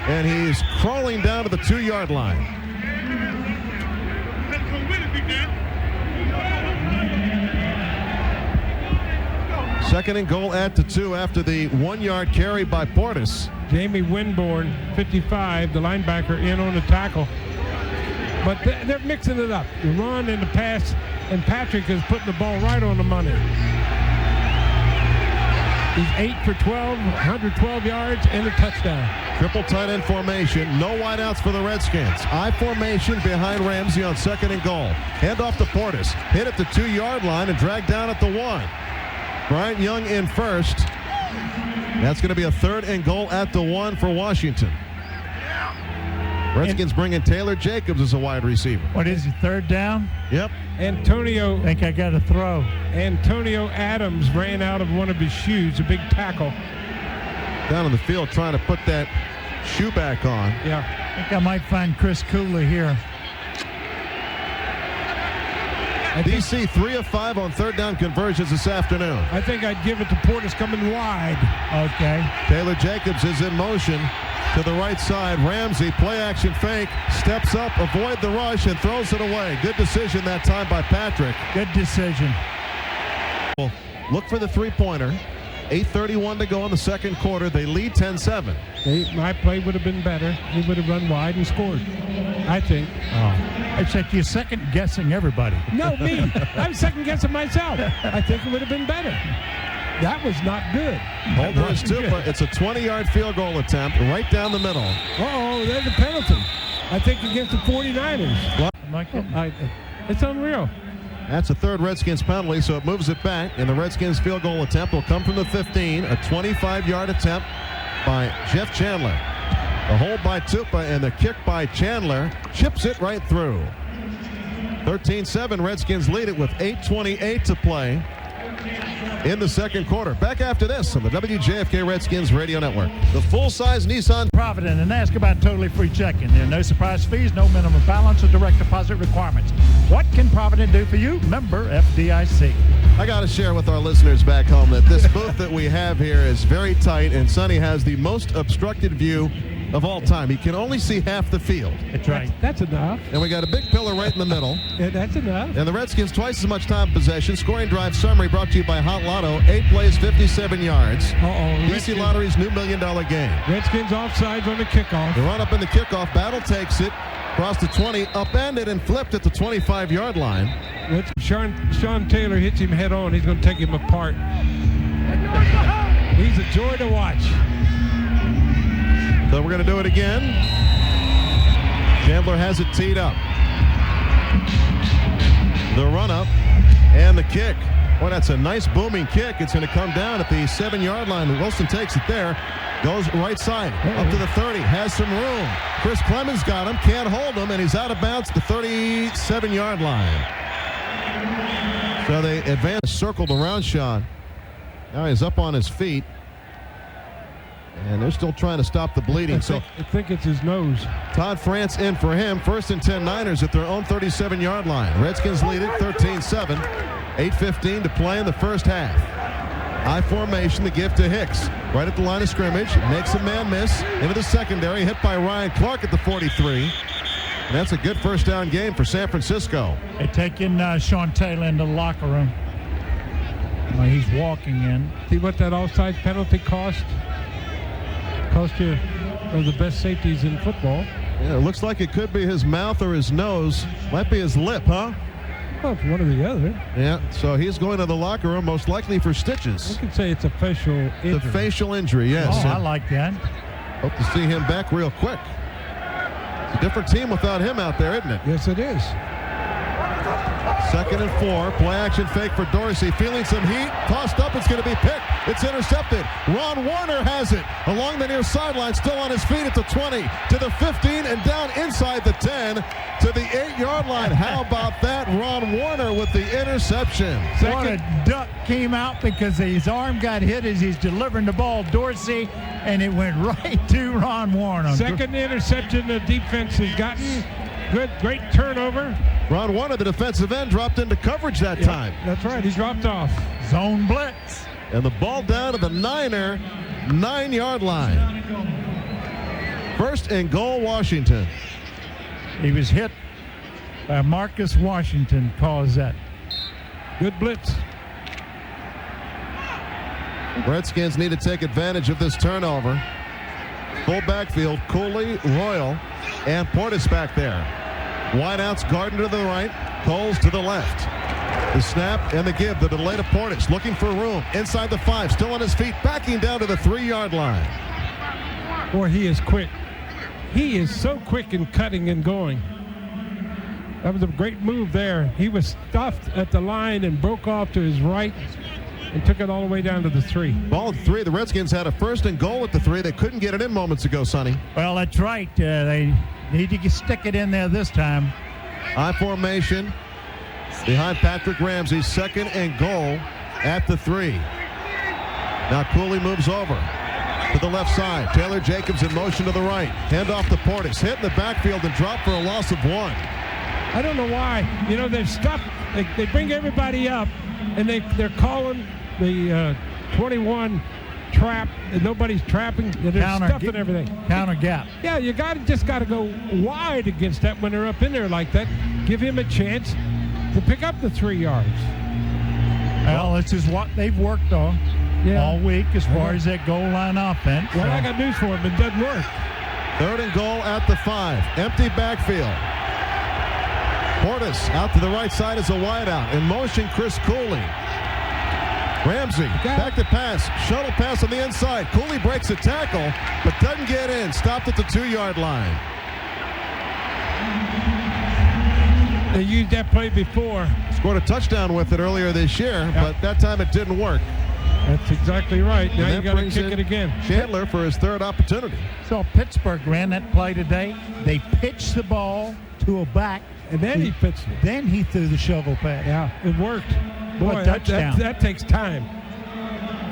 and he's crawling down to the 2-yard line. Second and goal at the 2 after the 1-yard carry by Portis. Jamie Winborn, 55, the linebacker, in on the tackle. But they're mixing it up. The run and the pass, and Patrick is putting the ball right on the money. He's 8 for 12, 112 yards, and a touchdown. Triple tight end formation. No wideouts for the Redskins. I formation behind Ramsey on 2nd and goal. Hand off to Portis. Hit at the 2-yard line and dragged down at the 1. Bryant Young in first. That's going to be a 3rd and goal at the 1 for Washington. Redskins bringing Taylor Jacobs as a wide receiver. What is it, 3rd down? Yep. Antonio. I think I got a throw. Antonio Adams ran out of one of his shoes, a big tackle. Down on the field trying to put that shoe back on. Yeah. I think I might find Chris Cooley here. DC 3 of 5 on third down conversions this afternoon. I think I'd give it to Portis coming wide. Okay. Taylor Jacobs is in motion to the right side. Ramsey, play action fake, steps up, avoid the rush, and throws it away. Good decision that time by Patrick. Good decision. Look for the three-pointer. 8:31 to go in the second quarter. They lead 10-7. My play would have been better. He would have run wide and scored, I think. Except you're second-guessing everybody. No, me. I'm second-guessing myself. I think it would have been better. That was not good. Holder is two, but it's a 20-yard field goal attempt right down the middle. Uh-oh, there's a penalty. I think against the 49ers. It's unreal. That's a third Redskins penalty, so it moves it back, and the Redskins field goal attempt will come from the 15, a 25-yard attempt by Jeff Chandler. The hold by Tupa and the kick by Chandler chips it right through. 13-7, Redskins lead it with 8:28 to play in the second quarter. Back after this on the WJFK Redskins Radio Network. The full-size Nissan Provident, and ask about totally free checking. There are no surprise fees, no minimum balance, or direct deposit requirements. What can Provident do for you? Member FDIC. I got to share with our listeners back home that this booth that we have here is very tight, and Sonny has the most obstructed view of all time. He can only see half the field. That's right. That's enough. And we got a big pillar right in the middle. Yeah, that's enough. And the Redskins twice as much time possession. Scoring drive summary brought to you by Hot Lotto. 8 plays, 57 yards. DC Lottery's new $1 million game. Redskins offsides on the kickoff. The run up in the kickoff. Battle takes it. Across the 20, upended and flipped at the 25-yard line. Sean Taylor hits him head on. He's going to take him apart. He's a joy to watch. So we're going to do it again. Chandler has it teed up. The run up and the kick. Boy, that's a nice booming kick. It's going to come down at the 7-yard line. Wilson takes it there. Goes right side up to the 30. Has some room. Chris Clemens got him. Can't hold him. And he's out of bounds at the 37-yard line. So they advance. Circled around Sean. Now he's up on his feet. And they're still trying to stop the bleeding. I think it's his nose. Todd France in for him. 1st and 10 Niners at their own 37-yard line. Redskins lead it 13-7. 8:15 to play in the first half. I formation, the give to Hicks. Right at the line of scrimmage. Makes a man miss. Into the secondary. Hit by Ryan Clark at the 43. And that's a good first down game for San Francisco. They're taking Sean Taylor into the locker room. Well, he's walking in. See what that offside penalty cost? Cost you one of the best safeties in football. Yeah, it looks like it could be his mouth or his nose. Might be his lip, huh? Well, it's one or the other. Yeah, so he's going to the locker room most likely for stitches. I could say it's a facial injury. The facial injury, yes. Oh, I like that. Hope to see him back real quick. It's a different team without him out there, isn't it? Yes, it is. 2nd and 4. Play action fake for Dorsey. Feeling some heat. Tossed up. It's going to be picked. It's intercepted. Ron Warner has it along the near sideline. Still on his feet at the 20 to the 15 and down inside the 10 to the 8-yard line. How about that? Ron Warner with the interception. What a duck came out because his arm got hit as he's delivering the ball. Dorsey, and it went right to Ron Warner. Second interception the defense has gotten. Great turnover. Ron Warner, the defensive end, dropped into coverage that time. That's right. He dropped off. Zone blitz. And the ball down to the Niner 9-yard line. 1st and goal, Washington. He was hit by Marcus Washington, caused that. Good blitz. Redskins need to take advantage of this turnover. Full backfield, Cooley, Royal, and Portis back there. Wideouts, Gardner to the right, Coles to the left. The snap and the give, the delay to Portis, looking for room. Inside the 5, still on his feet, backing down to the 3-yard line. Boy, he is quick. He is so quick in cutting and going. That was a great move there. He was stuffed at the line and broke off to his right and took it all the way down to the 3. Ball at 3. The Redskins had a 1st and goal at the 3. They couldn't get it in moments ago, Sonny. Well, that's right. They need to stick it in there this time. I formation behind Patrick Ramsey. 2nd and goal at the 3. Now Cooley moves over to the left side. Taylor Jacobs in motion to the right. Hand off to Portis. Hit in the backfield and dropped for a loss of 1. I don't know why. You know, they've stuffed. They bring everybody up, and they're calling the 21 trap, and nobody's trapping. And they're stuffing everything. Counter gap. Yeah, you just got to go wide against that when they're up in there like that. Give him a chance to pick up the 3 yards. Well, this is what they've worked on all week as far as that goal line offense. Well, I got news for him. It doesn't work. 3rd and goal at the 5. Empty backfield. Portis out to the right side as a wideout. In motion, Chris Cooley. Ramsey back to pass. Shuttle pass on the inside. Cooley breaks a tackle, but doesn't get in. Stopped at the 2-yard line. They used that play before. Scored a touchdown with it earlier this year, but that time it didn't work. That's exactly right. Now you got to kick it again. Chandler for his 3rd opportunity. So Pittsburgh ran that play today. They pitched the ball to a back. And then he pitched it. Then he threw the shovel pass. Yeah, it worked. Boy, touchdown. That takes time.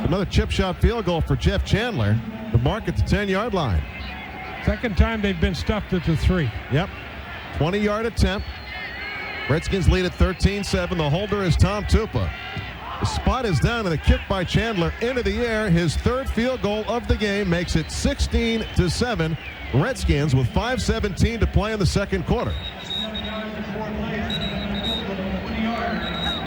Another chip shot field goal for Jeff Chandler to mark at the 10-yard line. Second time they've been stuffed at the 3. Yep. 20-yard attempt. Redskins lead at 13-7. The holder is Tom Tupa. The spot is down and the kick by Chandler into the air. His 3rd field goal of the game makes it 16-7. Redskins with 5:17 to play in the 2nd quarter.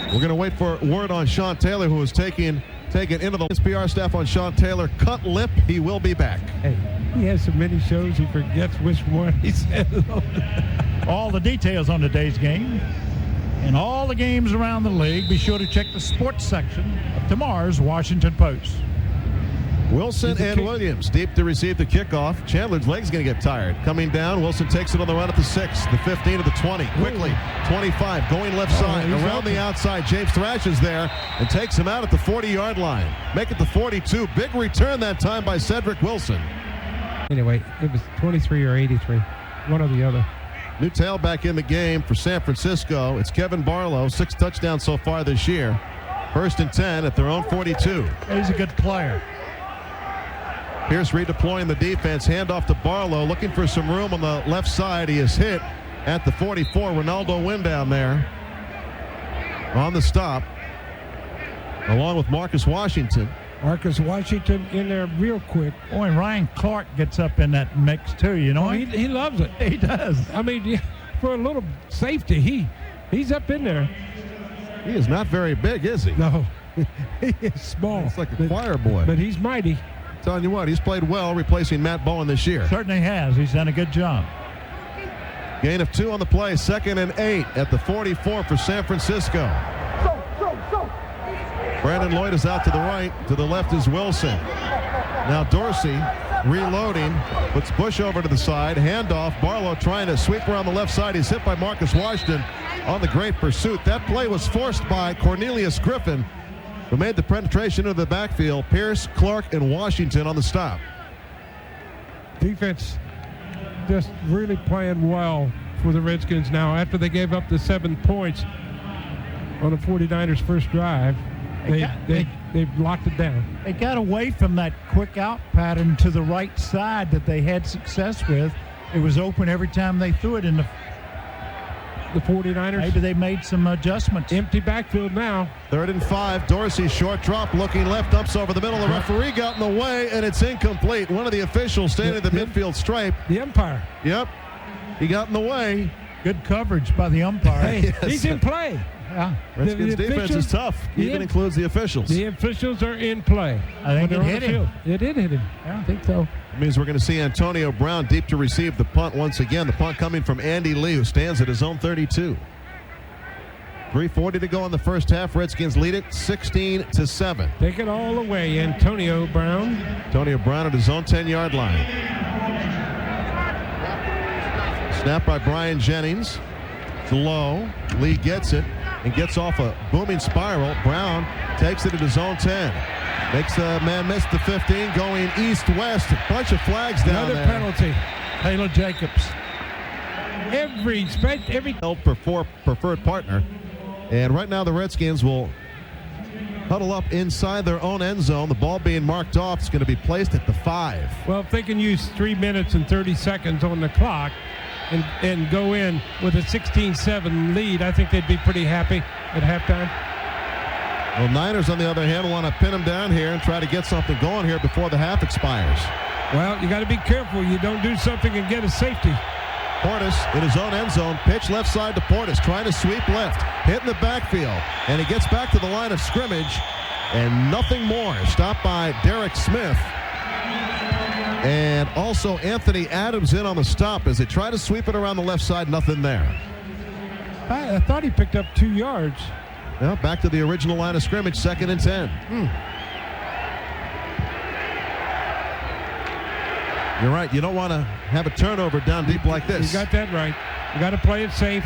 We're going to wait for word on Sean Taylor, who is taken into the PR staff on Sean Taylor. Cut lip. He will be back. Hey, he has so many shows he forgets which one he said. All the details on today's game and all the games around the league, be sure to check the sports section of tomorrow's Washington Post. Wilson and Williams deep to receive the kickoff. Chandler's leg's going to get tired. Coming down, Wilson takes it on the run at the 6, the 15 to the 20. Quickly, 25, going left side. Around the outside, James Thrash is there and takes him out at the 40-yard line. Make it the 42. Big return that time by Cedric Wilson. Anyway, it was 23 or 83. One or the other. New tailback in the game for San Francisco. It's Kevin Barlow, 6 touchdowns so far this year. 1st and 10 at their own 42. He's a good player. Pierce redeploying the defense. Handoff to Barlow, looking for some room on the left side. He is hit at the 44. Ronaldo Wynn down there on the stop, along with Marcus Washington. Marcus Washington in there real quick. Oh, and Ryan Clark gets up in that mix too, you know. He loves it. He does. I mean, for a little safety, he's up in there. He is not very big, is he? No, he is small. It's like a choir boy. But he's mighty. Telling you what, he's played well replacing Matt Bowen this year. Certainly has. He's done a good job. Gain of 2 on the play. 2nd and 8 at the 44 for San Francisco. Brandon Lloyd is out to the right. To the left is Wilson. Now Dorsey reloading. Puts Bush over to the side. Handoff. Barlow trying to sweep around the left side. He's hit by Marcus Washington on the great pursuit. That play was forced by Cornelius Griffin, who made the penetration into the backfield. Pierce, Clark, and Washington on the stop. Defense just really playing well for the Redskins now. After they gave up the 7 points on the 49ers' first drive, they've locked it down. They got away from that quick out pattern to the right side that they had success with. It was open every time they threw it in the 49ers. Maybe they made some adjustments. Empty backfield now. 3rd and 5. Dorsey short drop, looking left, dumps over the middle. The referee got in the way, and it's incomplete. One of the officials standing at the midfield stripe. The umpire. Yep. He got in the way. Good coverage by the umpire. Hey, yes. He's in play. Yeah. Redskins defense is tough. Even includes the officials. The officials are in play. I think it hit him. It did hit him. Yeah, I think so. It means we're going to see Antonio Brown deep to receive the punt once again. The punt coming from Andy Lee, who stands at his own 32. 3:40 to go in the first half. Redskins lead it 16-7. Take it all away, Antonio Brown. Antonio Brown at his own 10-yard line. Snap by Brian Jennings. It's low. Lee gets it and gets off a booming spiral. Brown takes it at his own 10. Makes a man miss the 15, going east-west. A bunch of flags down there. Another penalty. Taylor Jacobs. Every preferred partner. And right now the Redskins will huddle up inside their own end zone. The ball being marked off is going to be placed at the 5. Well, if they can use 3 minutes and 30 seconds on the clock, and go in with a 16-7 lead, I think they'd be pretty happy at halftime. Well, Niners, on the other hand, want to pin them down here and try to get something going here before the half expires. Well, you got to be careful. You don't do something and get a safety. Portis in his own end zone, pitch left side to Portis, trying to sweep left, hit in the backfield, and he gets back to the line of scrimmage, and nothing more. Stopped by Derek Smith. And also Anthony Adams in on the stop as they try to sweep it around the left side. Nothing there. I thought he picked up 2 yards. Well, back to the original line of scrimmage, 2nd and 10. You're right. You don't want to have a turnover down deep like this. You got that right. You got to play it safe.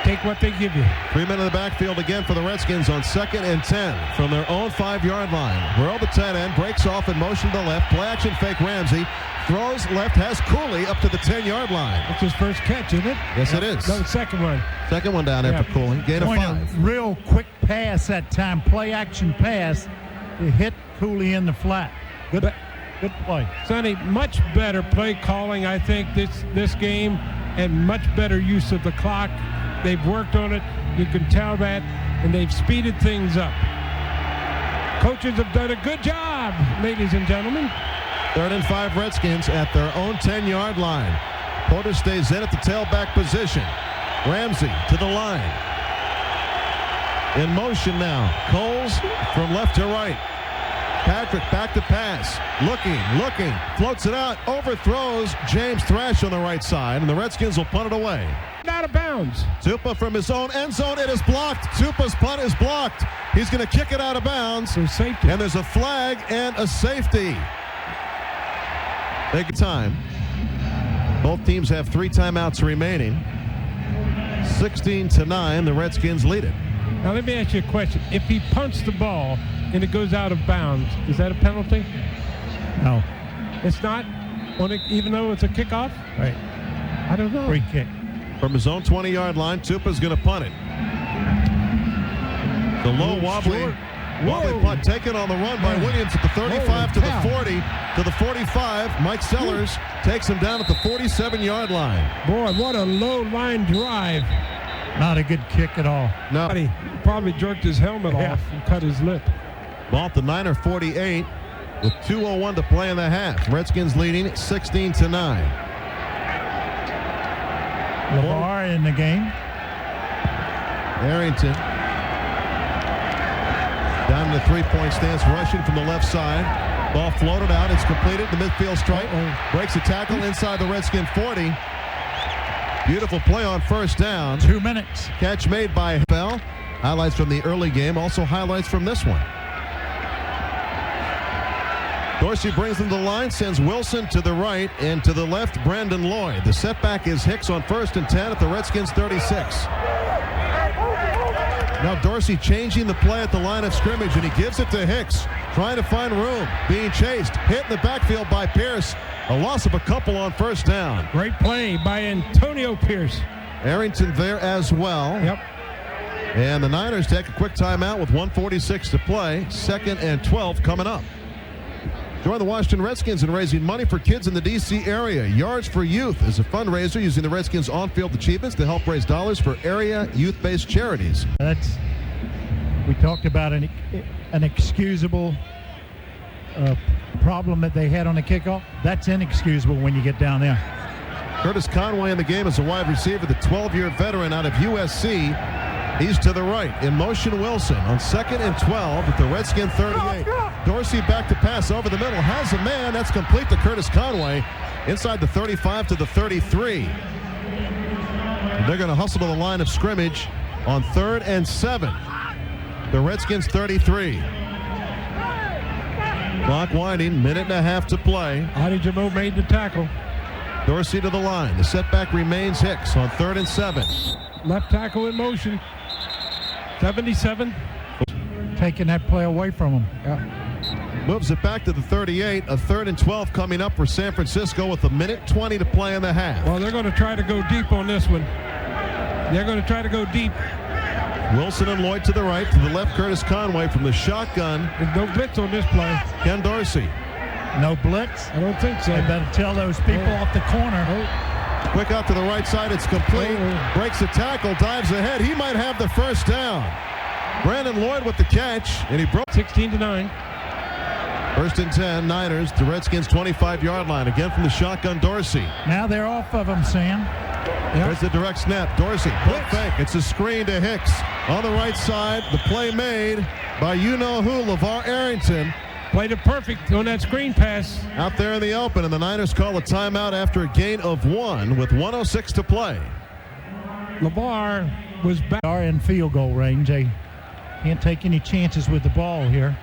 Take what they give you. 3 men in the backfield again for the Redskins on 2nd and 10 from their own 5-yard line. Burrow, the tight end, breaks off in motion to the left. Play action fake Ramsey. Throws left, has Cooley up to the 10-yard line. That's his first catch, isn't it? Yes, it is. No, second one. Second one down there for Cooley. Gain of 5. Real quick pass that time. Play action pass. It hit Cooley in the flat. Good play. Sonny, much better play calling, I think, this game, and much better use of the clock. They've worked on it. You can tell that, and they've speeded things up. Coaches have done a good job, ladies and gentlemen. 3rd and 5 Redskins at their own 10-yard line. Porter stays in at the tailback position. Ramsey to the line. In motion now. Coles from left to right. Patrick back to pass. Looking. Floats it out. Overthrows James Thrash on the right side, and the Redskins will punt it away. Out of bounds. Tupa from his own end zone. It is blocked. Tupa's punt is blocked. He's going to kick it out of bounds. There's safety. And there's a flag and a safety. Big time. Both teams have 3 timeouts remaining. 16-9, the Redskins lead it. Now let me ask you a question. If he punts the ball and it goes out of bounds, is that a penalty? No. It's not? Even though it's a kickoff? Right. I don't know. Free kick. From his own 20-yard line, Tupa's going to punt it. The low wobbly punt taken on the run by Williams at the 35 to the 40 to the 45. Mike Sellers takes him down at the 47-yard line. Boy, what a low line drive. Not a good kick at all. No. He probably jerked his helmet off and cut his lip. Ball at the Niner 48 with 2:01 to play in the half. Redskins leading 16-9. LeVar in the game. Arrington down in the 3-point stance, rushing from the left side. Ball floated out. It's completed. The midfield strike. Breaks a tackle inside the Redskin 40. Beautiful play on first down. 2 minutes. Catch made by Bell. Highlights from the early game. Also highlights from this one. Dorsey brings them to the line, sends Wilson to the right, and to the left, Brandon Lloyd. The setback is Hicks on 1st and 10 at the Redskins 36. Now Dorsey changing the play at the line of scrimmage, and he gives it to Hicks, trying to find room, being chased, hit in the backfield by Pierce. A loss of a couple on first down. Great play by Antonio Pierce. Arrington there as well. Yep. And the Niners take a quick timeout with 1:46 to play. 2nd and 12 coming up. Join the Washington Redskins in raising money for kids in the D.C. area. Yards for Youth is a fundraiser using the Redskins on-field achievements to help raise dollars for area youth-based charities. We talked about an excusable problem that they had on the kickoff. That's inexcusable when you get down there. Curtis Conway in the game as a wide receiver, the 12-year veteran out of USC. He's to the right. In motion, Wilson on 2nd and 12 at the Redskin 38. Dorsey back to pass over the middle. Has a man. That's complete to Curtis Conway inside the 35 to the 33. They're going to hustle to the line of scrimmage on 3rd and 7. The Redskins 33. Clock winding. Minute and a half to play. Adi Jamo made the tackle. Dorsey to the line. The setback remains Hicks on 3rd and 7. Left tackle in motion. 77. Taking that play away from him. Yeah. Moves it back to the 38. A 3rd and 12 coming up for San Francisco with 1:20 to play in the half. Well, they're going to try to go deep on this one. They're going to try to go deep. Wilson and Lloyd to the right. To the left, Curtis Conway from the shotgun. There's no blitz on this play. Ken Dorsey. No blitz? I don't think so. They better tell those people off the corner. Quick out to the right side. It's complete. Breaks the tackle. Dives ahead. He might have the first down. Brandon Lloyd with the catch. And he broke. 16-9. First and 10, Niners. The Redskins 25-yard line. Again from the shotgun, Dorsey. Now they're off of him, Sam. There's the direct snap. Dorsey, quick fake. It's a screen to Hicks. On the right side, the play made by you-know-who, LeVar Arrington. Played it perfect on that screen pass. Out there in the open, and the Niners call a timeout after a gain of 1 with 1:06 to play. LeVar was back. Are in field goal range. They can't take any chances with the ball here.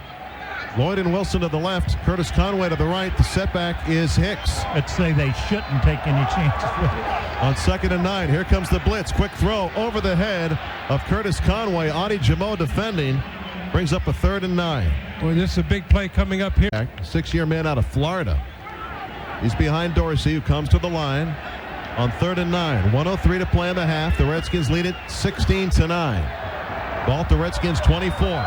Lloyd and Wilson to the left. Curtis Conway to the right. The setback is Hicks. I'd say they shouldn't take any chances with it. On 2nd and 9, here comes the blitz. Quick throw over the head of Curtis Conway. Adi Jamo defending. Brings up a 3rd and 9. Boy, this is a big play coming up here. 6-year man out of Florida. He's behind Dorsey, who comes to the line on 3rd and 9. 1:03 to play in the half. The Redskins lead it 16-9. Ball at the Redskins 24.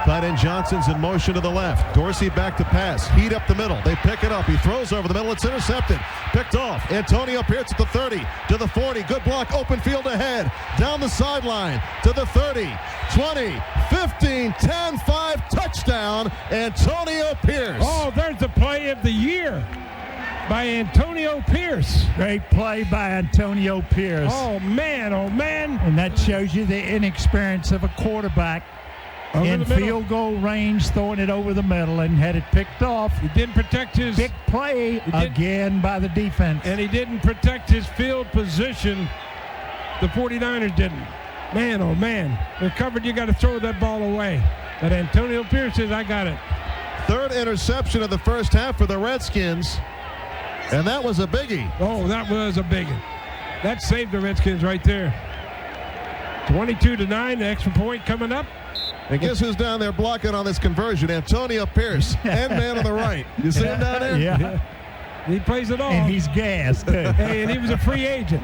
Tight end Johnson's in motion to the left. Dorsey back to pass. Heat up the middle. They pick it up. He throws over the middle. It's intercepted. Picked off. Antonio Pierce at the 30 to the 40. Good block. Open field ahead. Down the sideline to the 30, 20, 15, 10, 5. Touchdown, Antonio Pierce. Oh, there's the play of the year by Antonio Pierce. Great play by Antonio Pierce. Oh, man. Oh, man. And that shows you the inexperience of a quarterback. In field goal range, throwing it over the middle and had it picked off. He didn't protect his big play again by the defense. And he didn't protect his field position. The 49ers didn't. Man, oh man. They're covered. You got to throw that ball away. But Antonio Pierce says, I got it. 3rd interception of the first half for the Redskins. And that was a biggie. Oh, that was a biggie. That saved the Redskins right there. 22-9, the extra point coming up. And guess who's down there blocking on this conversion? Antonio Pierce, end man on the right. You see him down there? Yeah. He plays it all. And he's gassed. Hey, and he was a free agent.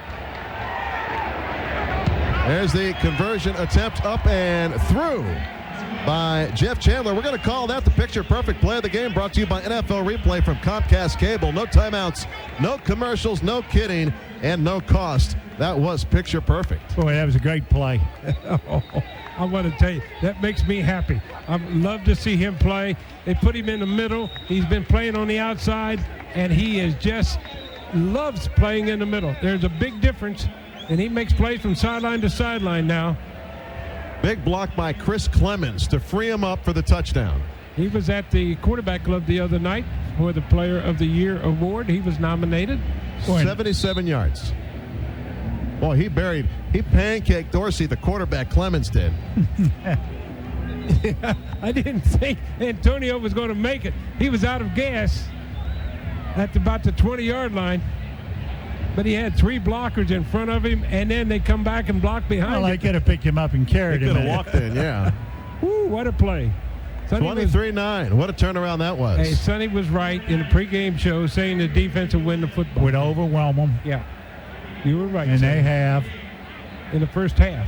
There's the conversion attempt up and through by Jeff Chandler. We're going to call that the picture-perfect play of the game, brought to you by NFL Replay from Comcast Cable. No timeouts, no commercials, no kidding, and no cost. That was picture-perfect. Boy, that was a great play. I want to tell you, that makes me happy. I love to see him play. They put him in the middle. He's been playing on the outside, and he is just loves playing in the middle. There's a big difference, and he makes plays from sideline to sideline now. Big block by Chris Clemens to free him up for the touchdown. He was at the quarterback club the other night for the Player of the Year award. He was nominated. 77 yards. Boy, he pancaked Dorsey, the quarterback. Clemens did. I didn't think Antonio was going to make it. He was out of gas at about the 20-yard line. But he had 3 blockers in front of him, and then they come back and block behind him. Well, they could have picked him up and carried him. They could have walked in, yeah. Woo, what a play. 23-9. What a turnaround that was. Hey, Sonny was right in the pregame show saying the defense would win the football. Would overwhelm them. Yeah. You were right. And Sonny. They have. In the first half.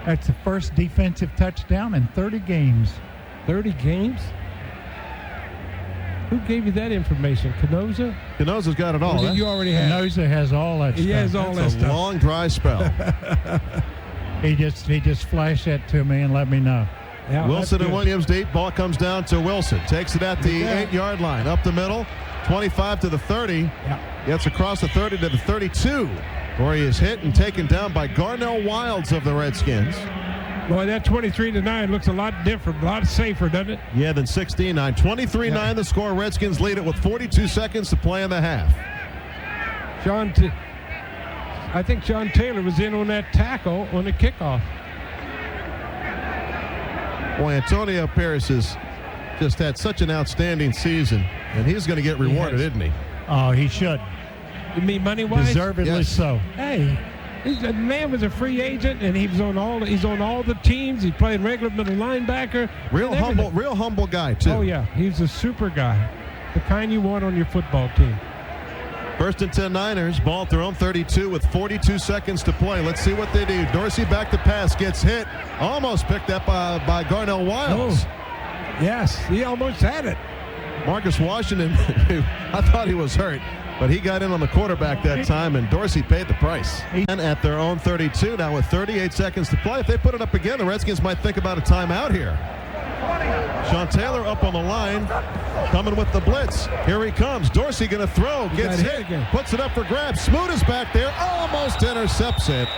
That's the first defensive touchdown in 30 games. 30 games? Who gave you that information? Canosa? Canosa's got it all. You already have. Canosa has all that stuff. He has all that stuff. It's a long, dry spell. He just flashed that to me and let me know. Yeah, Wilson and Williams deep. Ball comes down to Wilson. Takes it at the 8-yard line. Up the middle. 25 to the 30. Yeah. Gets across the 30 to the 32. Where he is hit and taken down by Garnell Wilds of the Redskins. Boy, that 23-9 looks a lot different, a lot safer, doesn't it? Yeah, than 16-9. 23-9 the score. Redskins lead it with 42 seconds to play in the half. I think Sean Taylor was in on that tackle on the kickoff. Boy, Antonio Pierce has just had such an outstanding season, and he's going to get rewarded, isn't he? Oh, he should. You mean money-wise? Deservedly so. Hey. The man was a free agent, and he's on all the teams. He played regular middle linebacker. Real humble guy, too. Oh, yeah. He's a super guy. The kind you want on your football team. First and 10 Niners. Ball at their own 32 with 42 seconds to play. Let's see what they do. Dorsey back to pass. Gets hit. Almost picked up by Garnell Wilds. Oh. Yes, he almost had it. Marcus Washington, I thought he was hurt, but he got in on the quarterback that time, and Dorsey paid the price. And at their own 32, now with 38 seconds to play, if they put it up again, the Redskins might think about a timeout here. Sean Taylor up on the line, coming with the blitz. Here he comes. Dorsey going to throw, gets hit, puts it up for grabs. Smoot is back there, almost intercepts it.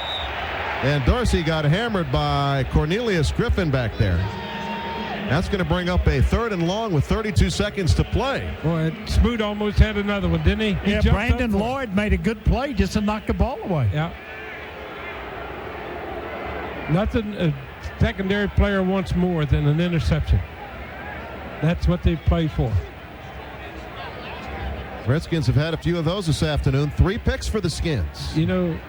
And Dorsey got hammered by Cornelius Griffin back there. That's going to bring up a 3rd and long with 32 seconds to play. Boy, Smoot almost had another one, didn't he? Yeah, Brandon Lloyd made a good play just to knock the ball away. Yeah. Nothing a secondary player wants more than an interception. That's what they play for. Redskins have had a few of those this afternoon. 3 picks for the Skins. You know,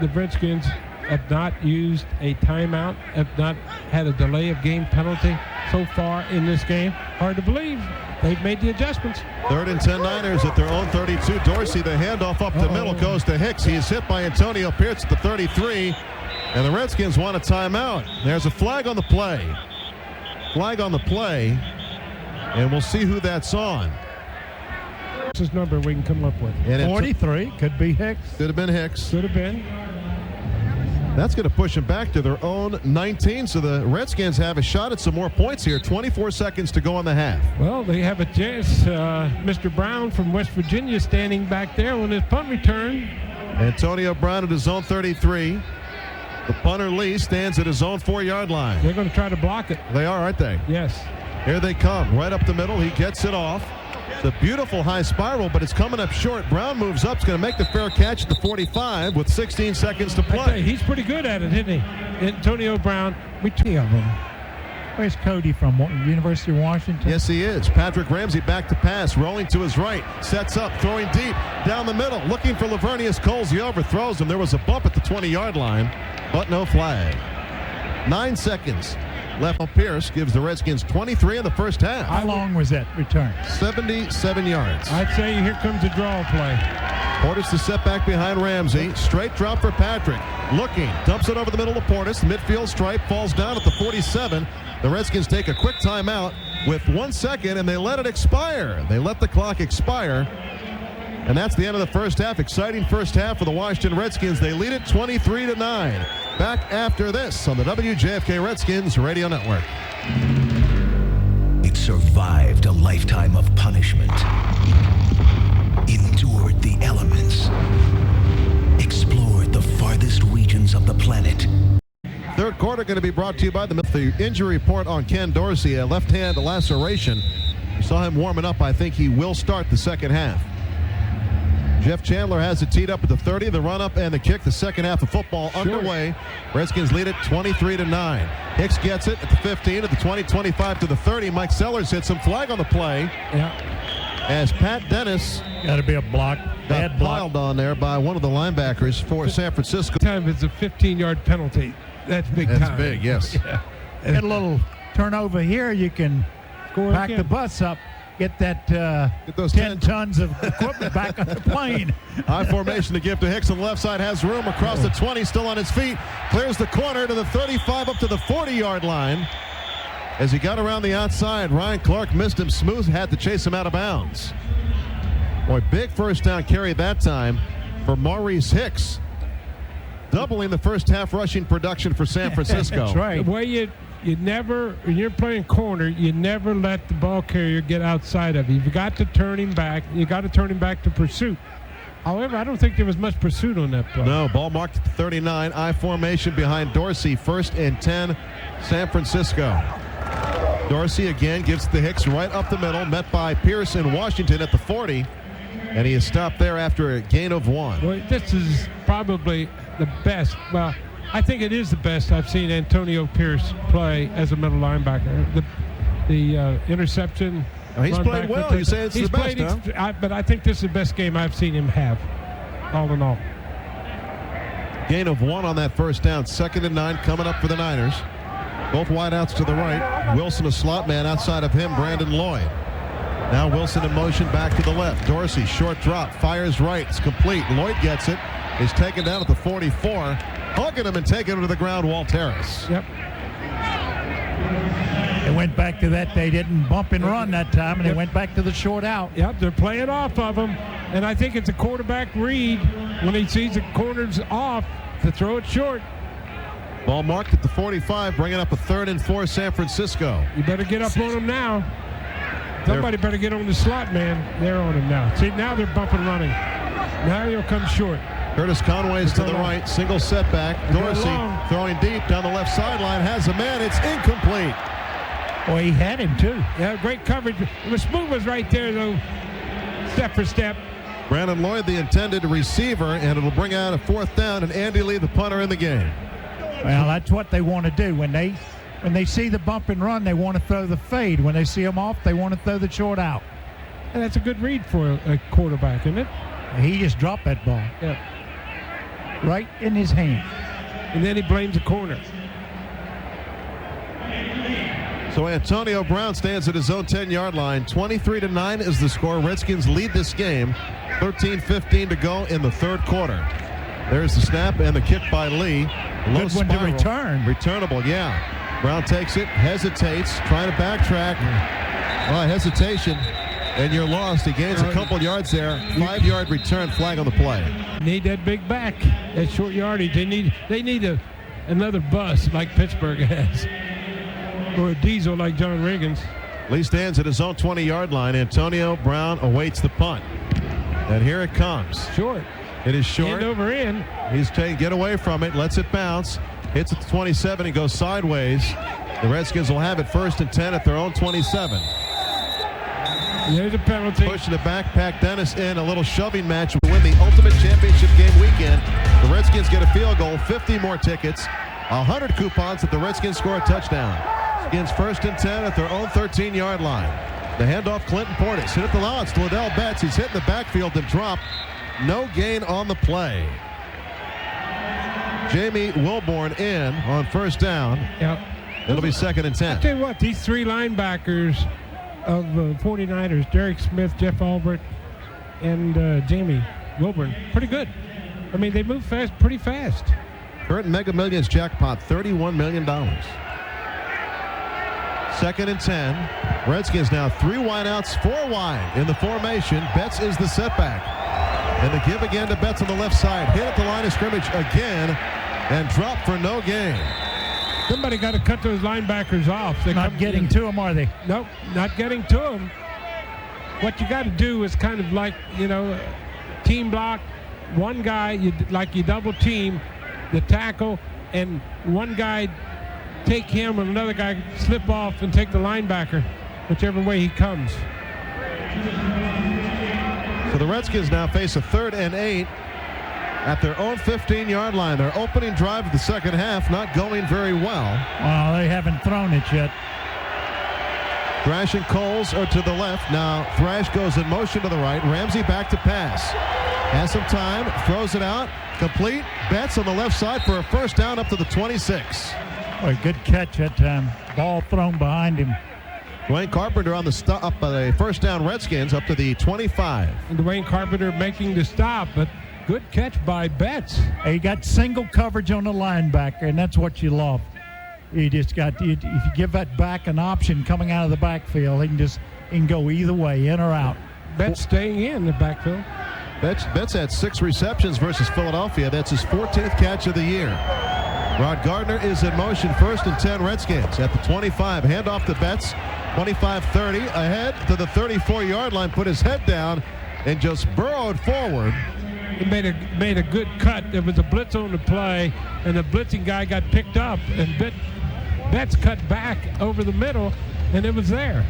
the Redskins have not used a timeout, have not had a delay of game penalty so far in this game. Hard to believe. They've made the adjustments. 3rd and 10 Niners at their own 32. Dorsey, the handoff up the middle, goes to Hicks. He's hit by Antonio Pierce at the 33. And the Redskins want a timeout. There's a flag on the play. Flag on the play. And we'll see who that's on. What's his number we can come up with? 43. Could be Hicks. Could have been Hicks. Could have been. That's going to push them back to their own 19. So the Redskins have a shot at some more points here. 24 seconds to go on the half. Well, they have a chance. Mr. Brown from West Virginia standing back there on his punt return. Antonio Brown at his own 33. The punter Lee stands at his own 4-yard line. They're going to try to block it. They are, aren't they? Yes. Here they come. Right up the middle. He gets it off. It's a beautiful high spiral, but it's coming up short. Brown moves up. He's going to make the fair catch at the 45 with 16 seconds to play. He's pretty good at it, isn't he? Antonio Brown. We two of them. Where's Cody from? University of Washington? Yes, he is. Patrick Ramsey back to pass, rolling to his right. Sets up, throwing deep, down the middle, looking for Lavernius Coles. He overthrows him. There was a bump at the 20-yard line, but no flag. 9 seconds left. Pierce gives the Redskins 23 in the first half. How long was that return? 77 yards. I'd say here comes a draw play. Portis to set back behind Ramsey. Straight drop for Patrick. Looking, dumps it over the middle to Portis. Midfield stripe, falls down at the 47. The Redskins take a quick timeout with 1 second, and they let it expire. They let the clock expire. And that's the end of the first half. Exciting first half for the Washington Redskins. They lead it 23-9. Back after this on the WJFK Redskins Radio Network. It survived a lifetime of punishment, endured the elements, explored the farthest regions of the planet. Third quarter going to be brought to you by the injury report on Ken Dorsey, a left-hand laceration. You saw him warming up. I think he will start the second half. Jeff Chandler has it teed up at the 30, the run-up and the kick. The second half of football underway. Redskins lead it 23-9. Hicks gets it at the 15, at the 20, 25 to the 30. Mike Sellers hits him. Flag on the play. Yeah. As Pat Dennis Got to be a block. Bad block. piled on there by one of the linebackers for San Francisco. Time it's a 15-yard penalty. That's big time. That's big, yes. Yeah. Get a little turnover here. You can Score pack again. the bus up. Get that Get those 10 tons of equipment back on the plane. High formation to give to Hicks on the left side. Has room across the 20, still on his feet. Clears the corner to the 35, up to the 40-yard line. As he got around the outside, Ryan Clark missed him. Smooth had to chase him out of bounds. Boy, big first down carry that time for Maurice Hicks. Doubling the first half rushing production for San Francisco. That's right. The way you never, when you're playing corner, you never let the ball carrier get outside of you. You've got to turn him back. You got to turn him back to pursuit. However, I don't think there was much pursuit on that play. No, ball marked at the 39. I formation behind Dorsey. 1st and 10, San Francisco. Dorsey again gives the Hicks right up the middle, met by Pierce and Washington at the 40. And he is stopped there after a gain of 1. Well, this is probably the best. Well, I think it is the best I've seen Antonio Pierce play as a middle linebacker. The interception. He's played well. You say it's the best, huh? But I think this is the best game I've seen him have, all in all. Gain of 1 on that first down. 2nd and 9 coming up for the Niners. Both wideouts to the right. Wilson a slot man. Outside of him, Brandon Lloyd. Now Wilson in motion back to the left. Dorsey, short drop, fires right. It's complete. Lloyd gets it. He's taken down at the 44. Hugging him and taking him to the ground, Walt Harris. Yep. went back to that. They didn't bump and run that time, and they went back to the short out. Yep, they're playing off of him. And I think it's a quarterback read when he sees the corners off to throw it short. Ball marked at the 45, bringing up a 3rd and 4 San Francisco. You better get up on him now. Somebody better get on the slot, man. They're on him now. See, now they're bumping running. Now he'll come short. Curtis Conway's to the right, single setback. Dorsey throwing deep down the left sideline, has a man, it's incomplete. Well, he had him too. Yeah, great coverage. The smooth was right there, though, step for step. Brandon Lloyd, the intended receiver, and it'll bring out a 4th down, and Andy Lee, the punter, in the game. Well, that's what they want to do. When they see the bump and run, they want to throw the fade. When they see him off, they want to throw the short out. And that's a good read for a quarterback, isn't it? He just dropped that ball. Yeah. Right in his hand. And then he blames the corner. So Antonio Brown stands at his own 10-yard line. 23-9 is the score. Redskins lead this game. 13:15 to go in the 3rd quarter. There's the snap and the kick by Lee. Low Good one to return. Returnable, yeah. Brown takes it, hesitates, trying to backtrack. Well, hesitation, and you're lost. He gains a couple yards there. 5-yard return, flag on the play. Need that big back, that short yardage. They need another bus like Pittsburgh has, or a diesel like John Riggins. Lee stands at his own 20-yard line. Antonio Brown awaits the punt. And here it comes. Short. It is short. End over end. He's taking, get away from it, lets it bounce, hits at the 27, he goes sideways. The Redskins will have it 1st and 10 at their own 27. There's a penalty. Pushing the backpack Dennis in, a little shoving match to win the ultimate championship game weekend. The Redskins get a field goal, 50 more tickets, 100 coupons if the Redskins score a touchdown. Skins 1st and 10 at their own 13-yard line. The handoff, Clinton Portis hit at the line. It's Liddell Betts. He's hit in the backfield and dropped. No gain on the play. Jamie Wilborn in on 1st down. Yep. It'll be 2nd and 10. I tell you what, these 3 linebackers of 49ers, Derek Smith, Jeff Albert, and Jamie Wilborn, pretty good. I mean, they move fast, pretty fast. Current Mega Millions jackpot, $31 million. 2nd and 10. Redskins now 3 wideouts, 4 wide in the formation. Betts is the setback. And the give again to Betts on the left side. Hit at the line of scrimmage again and drop for no gain. Somebody got to cut those linebackers off. They're not getting to them, are they? Nope, not getting to them. What you got to do is kind of like, team block. One guy, you double team the tackle, and one guy take him and another guy slip off and take the linebacker, whichever way he comes. So the Redskins now face a 3rd and 8 at their own 15-yard line. Their opening drive of the second half not going very well. Well, they haven't thrown it yet. Thrash and Coles are to the left. Now Thrash goes in motion to the right. Ramsey back to pass. Has some time, throws it out, complete. Betts on the left side for a 1st down up to the 26. Boy, good catch that time. Ball thrown behind him. Dwayne Carpenter on the stop, up by the 1st down Redskins up to the 25. And Dwayne Carpenter making the stop, but good catch by Betts. He got single coverage on the linebacker, and that's what you love. He just got, if you give that back an option coming out of the backfield, he can go either way, in or out. Betts staying in the backfield. Betts had 6 receptions versus Philadelphia. That's his 14th catch of the year. Rod Gardner is in motion, 1st and 10 Redskins at the 25. Handoff to Betts, 25-30, ahead to the 34-yard line, put his head down and just burrowed forward. He made a good cut. There was a blitz on the play, and the blitzing guy got picked up, and Betts cut back over the middle, and it was there.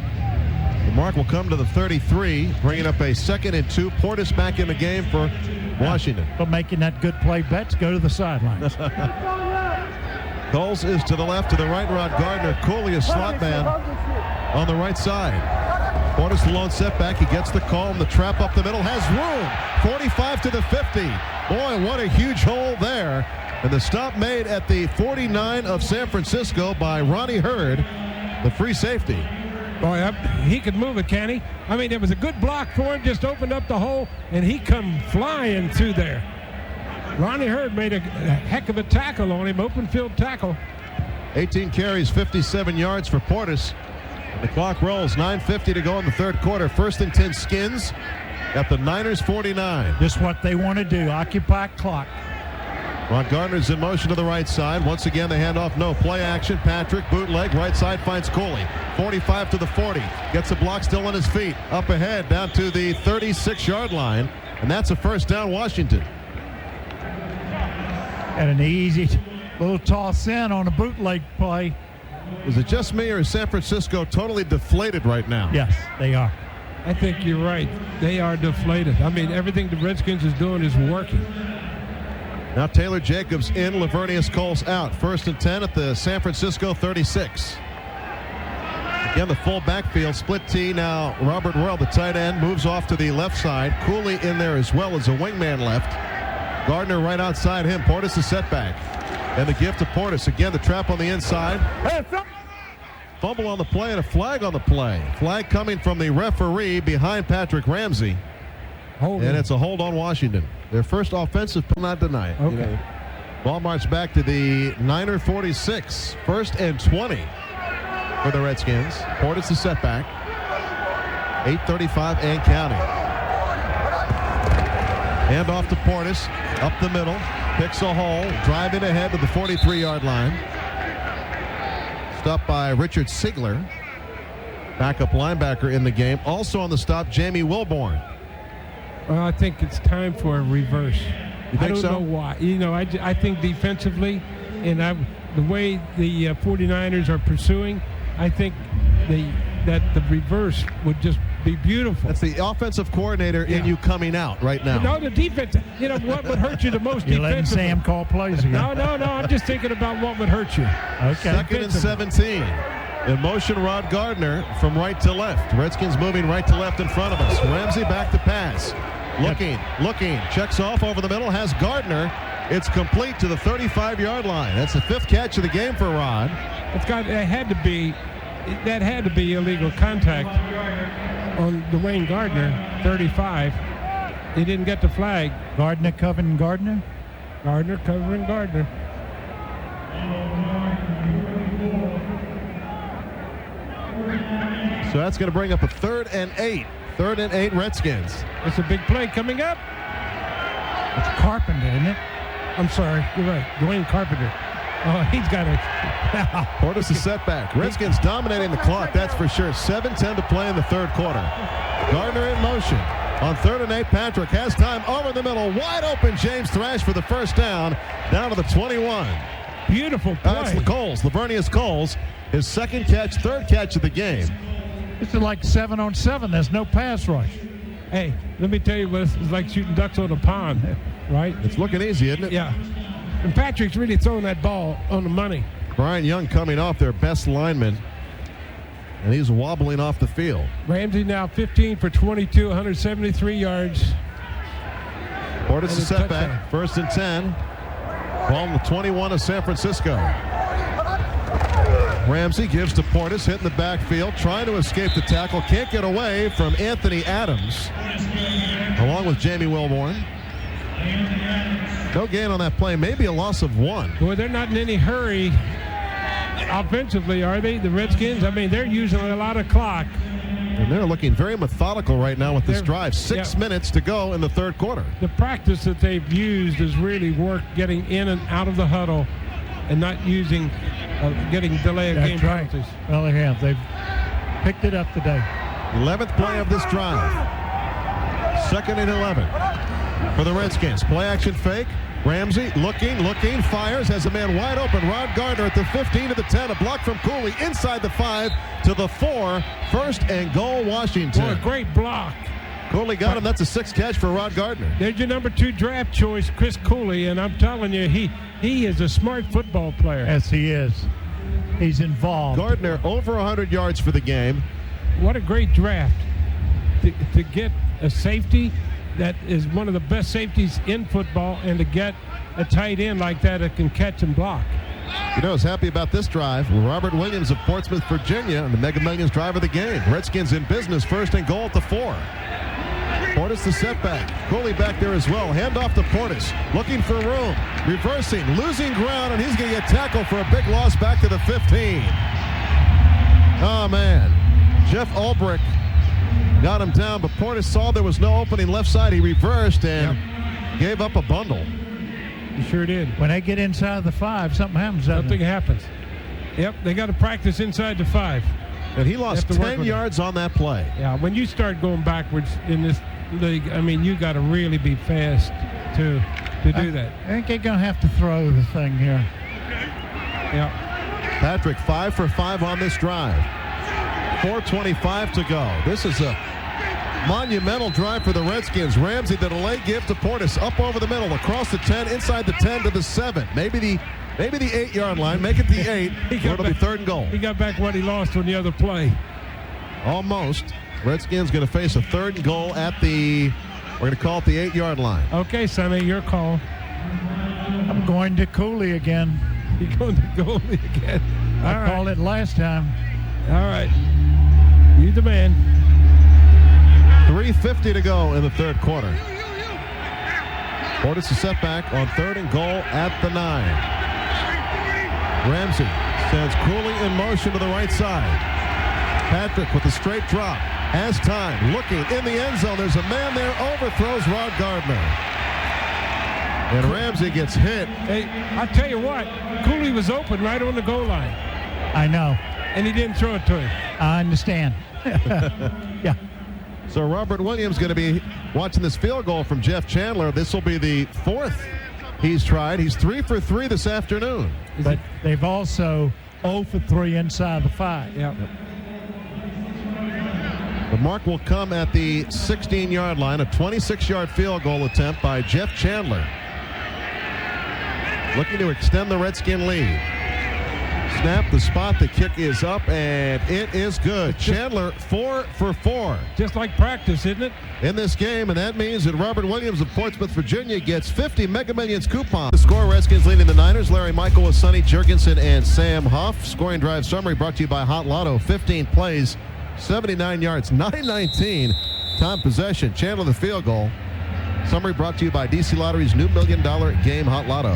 The mark will come to the 33, bringing up a 2nd and 2. Portis back in the game for Washington. For making that good play, Betts go to the sidelines. Coles is to the left, to the right. Rod Gardner, Cooley, a slot man on the right side. Portis, the lone setback. He gets the call, and the trap up the middle has room. 45 to the 50. Boy, what a huge hole there. And the stop made at the 49 of San Francisco by Ronnie Hurd, the free safety. Boy, he could move it, can he? I mean, it was a good block for him, just opened up the hole, and he come flying through there. Ronnie Hurd made a heck of a tackle on him, open field tackle. 18 carries, 57 yards for Portis. The clock rolls, 9:50 to go in the third quarter. 1st and 10 Skins at the Niners 49. Just what they want to do, occupy clock. Ron Gardner's in motion to the right side. Once again, the handoff, no play action. Patrick, bootleg, right side finds Cooley. 45 to the 40. Gets a block still on his feet. Up ahead, down to the 36-yard line. And that's a first down, Washington. And an easy little toss in on a bootleg play. Is it just me or is San Francisco totally deflated right now? Yes, they are. I think you're right. They are deflated. I mean, everything the Redskins is doing is working. Now Taylor Jacobs in, Lavernius Coles out. 1st and 10 at the San Francisco 36. Again, the full backfield, split T. Now Robert Royal, the tight end, moves off to the left side. Cooley in there as well as a wingman left. Gardner right outside him. Portis is set back. And the give to Portis. Again, the trap on the inside. Fumble on the play and a flag on the play. Flag coming from the referee behind Patrick Ramsey. And it's a hold on Washington. Their first offensive penalty not denied. Okay. Ball marched back to the Niner 46. 1st and 20 for the Redskins. Portis the setback. 8:35 and counting. Hand off to Portis. Up the middle. Picks a hole. Driving ahead to the 43-yard line. Stopped by Richard Sigler. Backup linebacker in the game. Also on the stop, Jamie Wilborn. Well, I think it's time for a reverse. You think I don't so? know why. You know, I think defensively, and the way the 49ers are pursuing, I think that the reverse would just be beautiful. That's the offensive coordinator in you coming out right now. No, the defense. You know, what would hurt you the most You're letting defensively? Sam call plays again. No. I'm just thinking about what would hurt you. Okay. 2nd and 17. In motion, Rod Gardner from right to left. Redskins moving right to left in front of us. Ramsey back to pass. Looking, checks off over the middle, has Gardner. It's complete to the 35-yard line. That's the 5th catch of the game for Rod. That had to be illegal contact on Dwayne Gardner, 35. He didn't get the flag. Gardner covering Gardner? Gardner covering Gardner. So that's going to bring up a 3rd and 8. 3rd and 8 Redskins. It's a big play coming up. It's Carpenter, isn't it? I'm sorry. You're right. Dwayne Carpenter. Oh, he's got it. Portis is set back. Redskins dominating the clock, that's for sure. 7:10 to play in the third quarter. Gardner in motion. On 3rd and 8, Patrick has time over the middle. Wide open, James Thrash for the first down to the 21. Beautiful play. That's Coles, Lavernius Coles. His 2nd catch, 3rd catch of the game. This is like 7-on-7. There's no pass rush. Hey, let me tell you what it's like shooting ducks on a pond, right? It's looking easy, isn't it? Yeah. And Patrick's really throwing that ball on the money. Brian Young coming off, their best lineman. And he's wobbling off the field. Ramsey now 15 for 22, 173 yards. Portis is set back. 1st and 10. Ball on the 21 of San Francisco. Ramsey gives to Portis, hitting the backfield, trying to escape the tackle. Can't get away from Anthony Adams, along with Jamie Wilborn. No gain on that play. Maybe a loss of 1. Boy, they're not in any hurry offensively, are they? The Redskins? I mean, they're using a lot of clock. And they're looking very methodical right now with this drive. 6 minutes to go in the third quarter. The practice that they've used has really worked, getting in and out of the huddle and not using getting delay of game penalties. Well, they have. They've picked it up today. 11th play of this drive. 2nd and 11 for the Redskins. Play action fake. Ramsey looking, fires, has a man wide open. Rod Gardner at the 15 to the 10. A block from Cooley inside the 5 to the 4. 1st and goal, Washington. Boy, great block. Cooley got him. That's a 6th catch for Rod Gardner. There's your number 2 draft choice, Chris Cooley, and I'm telling you, he is a smart football player. Yes, he is. He's involved. Gardner over 100 yards for the game. What a great draft to get a safety that is one of the best safeties in football, and to get a tight end like that can catch and block. You know, I was happy about this drive. Robert Williams of Portsmouth, Virginia, and the Mega Millions drive of the game. Redskins in business, 1st and goal at the 4. Portis the setback. Cooley back there as well. Hand off to Portis. Looking for room. Reversing. Losing ground, and he's going to get tackled for a big loss back to the 15. Oh, man. Jeff Ulbrich got him down, but Portis saw there was no opening left side. He reversed and gave up a bundle. He sure did. When they get inside the 5, something happens. Something happens. Yep, they got to practice inside the 5. And he lost 10 yards on that play. Yeah, when you start going backwards in this league, I mean, you got to really be fast to do that. I think they're going to have to throw the thing here. Yeah. Patrick 5 for 5 on this drive. 4:25 to go. This is a monumental drive for the Redskins. Ramsey, the delay give to Portis, up over the middle, across the 10, inside the 10 to the 7. Maybe the 8-yard line. Make it the 8. It'll be 3rd and goal. He got back what he lost on the other play. Almost. Redskins going to face a 3rd and goal at the, we're going to call it the 8-yard line. Okay, Sonny, your call. I'm going to Cooley again. You're going to goalie again. I called it last time. All right. You the man. 3:50 to go in the 3rd quarter. Portis a setback on 3rd and goal at the 9. Ramsey sends Cooley in motion to the right side. Patrick with a straight drop. Has time. Looking in the end zone. There's a man there. Overthrows Rod Gardner. And Ramsey gets hit. Hey, I'll tell you what. Cooley was open right on the goal line. I know. And he didn't throw it to him. I understand. Yeah. So Robert Williams going to be watching this field goal from Jeff Chandler. This will be the 4th he's tried. He's 3 for 3 this afternoon. But they've also 0 for 3 inside the 5. Yeah. The mark will come at the 16-yard line. A 26-yard field goal attempt by Jeff Chandler. Looking to extend the Redskin lead. Snap, the spot, the kick is up, and it is good. Chandler 4 for 4. Just like practice, isn't it? In this game, and that means that Robert Williams of Portsmouth, Virginia gets 50 Mega Millions coupons. The score, Redskins leading the Niners. Larry Michael with Sonny Jurgensen and Sam Huff. Scoring drive summary brought to you by Hot Lotto. 15 plays, 79 yards, 9:19 time possession. Chandler the field goal. Summary brought to you by DC Lottery's new $1 million game Hot Lotto.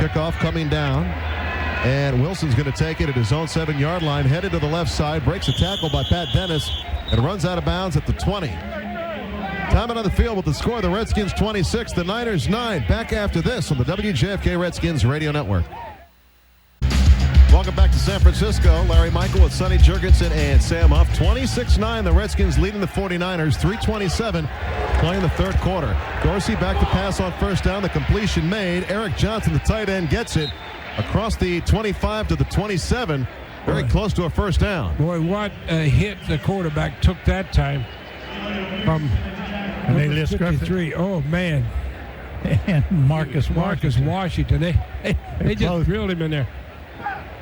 Kickoff coming down. And Wilson's going to take it at his own 7-yard line, headed to the left side, breaks a tackle by Pat Dennis, and runs out of bounds at the 20. Time out on the field with the score, the Redskins 26, the Niners 9. Back after this on the WJFK Redskins Radio Network. Welcome back to San Francisco. Larry Michael with Sonny Jurgensen and Sam Huff. 26-9, the Redskins leading the 49ers. 3:27 playing the 3rd quarter. Dorsey back to pass on 1st down. The completion made. Eric Johnson, the tight end, gets it across the 25 to the 27. Very close to a 1st down. Boy, what a hit the quarterback took that time from number 53. Oh, man. And Marcus Washington. They just drilled him in there.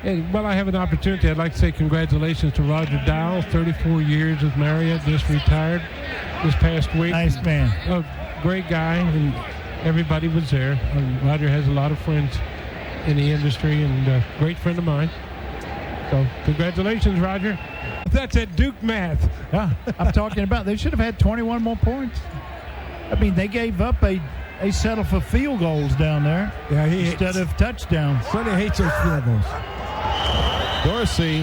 And while I have an opportunity, I'd like to say congratulations to Roger Dow. 34 years with Marriott, just retired this past week. Nice man. A great guy, and everybody was there. Roger has a lot of friends in the industry and a great friend of mine. So congratulations, Roger. That's at Duke math. Yeah, I'm talking about they should have had 21 more points. I mean, they gave up they settled for field goals down there instead of touchdowns. Sonny hates those field goals. Dorsey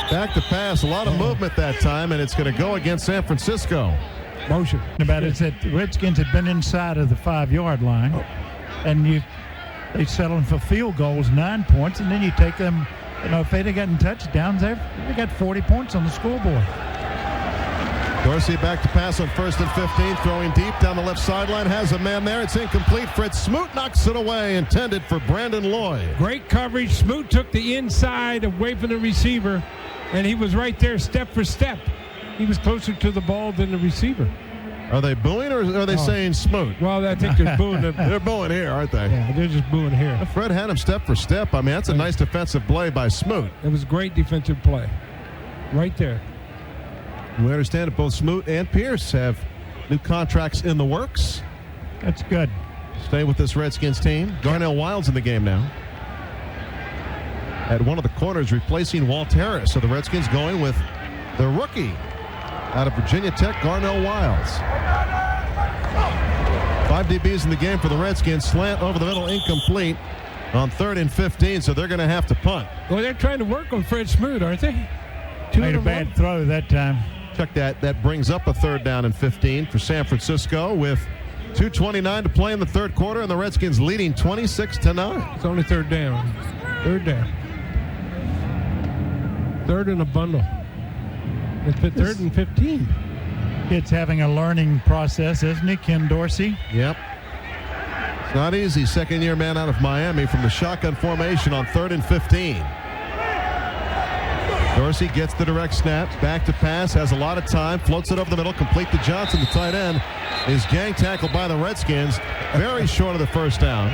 back to pass. A lot of movement that time, and it's going to go against San Francisco. Motion. About it is that the Redskins had been inside of the 5-yard line, and they settling for field goals, 9 points, and then you take them. You know, if they'd have gotten touchdowns, they got 40 points on the scoreboard. Dorsey back to pass on 1st and 15, throwing deep down the left sideline. Has a man there. It's incomplete. Fritz Smoot knocks it away, intended for Brandon Lloyd. Great coverage. Smoot took the inside away from the receiver, and he was right there step for step. He was closer to the ball than the receiver. Are they booing or are they saying Smoot? Well, I think they're booing. They're booing here, aren't they? Yeah, they're just booing here. Fred had him step for step. I mean, that's a nice defensive play by Smoot. It was great defensive play. Right there. We understand that both Smoot and Pierce have new contracts in the works. That's good. Stay with this Redskins team. Darnell Wilds in the game now. At one of the corners, replacing Walt Harris. So the Redskins going with the rookie out of Virginia Tech, Darnell Wilds. 5 DBs in the game for the Redskins. Slant over the middle, incomplete on 3rd and 15, so they're going to have to punt. Well, they're trying to work on Fred Smoot, aren't they? Made a bad throw that time. Check that. That brings up a 3rd down and 15 for San Francisco with 2:29 to play in the third quarter, and the Redskins leading 26-9. It's only 3rd down. 3rd down. 3rd in a bundle. It's 3rd and 15. Kid's having a learning process, isn't he, Ken Dorsey? Yep. It's not easy. 2nd-year man out of Miami from the shotgun formation on 3rd and 15. Dorsey gets the direct snap, back to pass, has a lot of time, floats it over the middle, complete to Johnson, the tight end, is gang tackled by the Redskins, very short of the 1st down.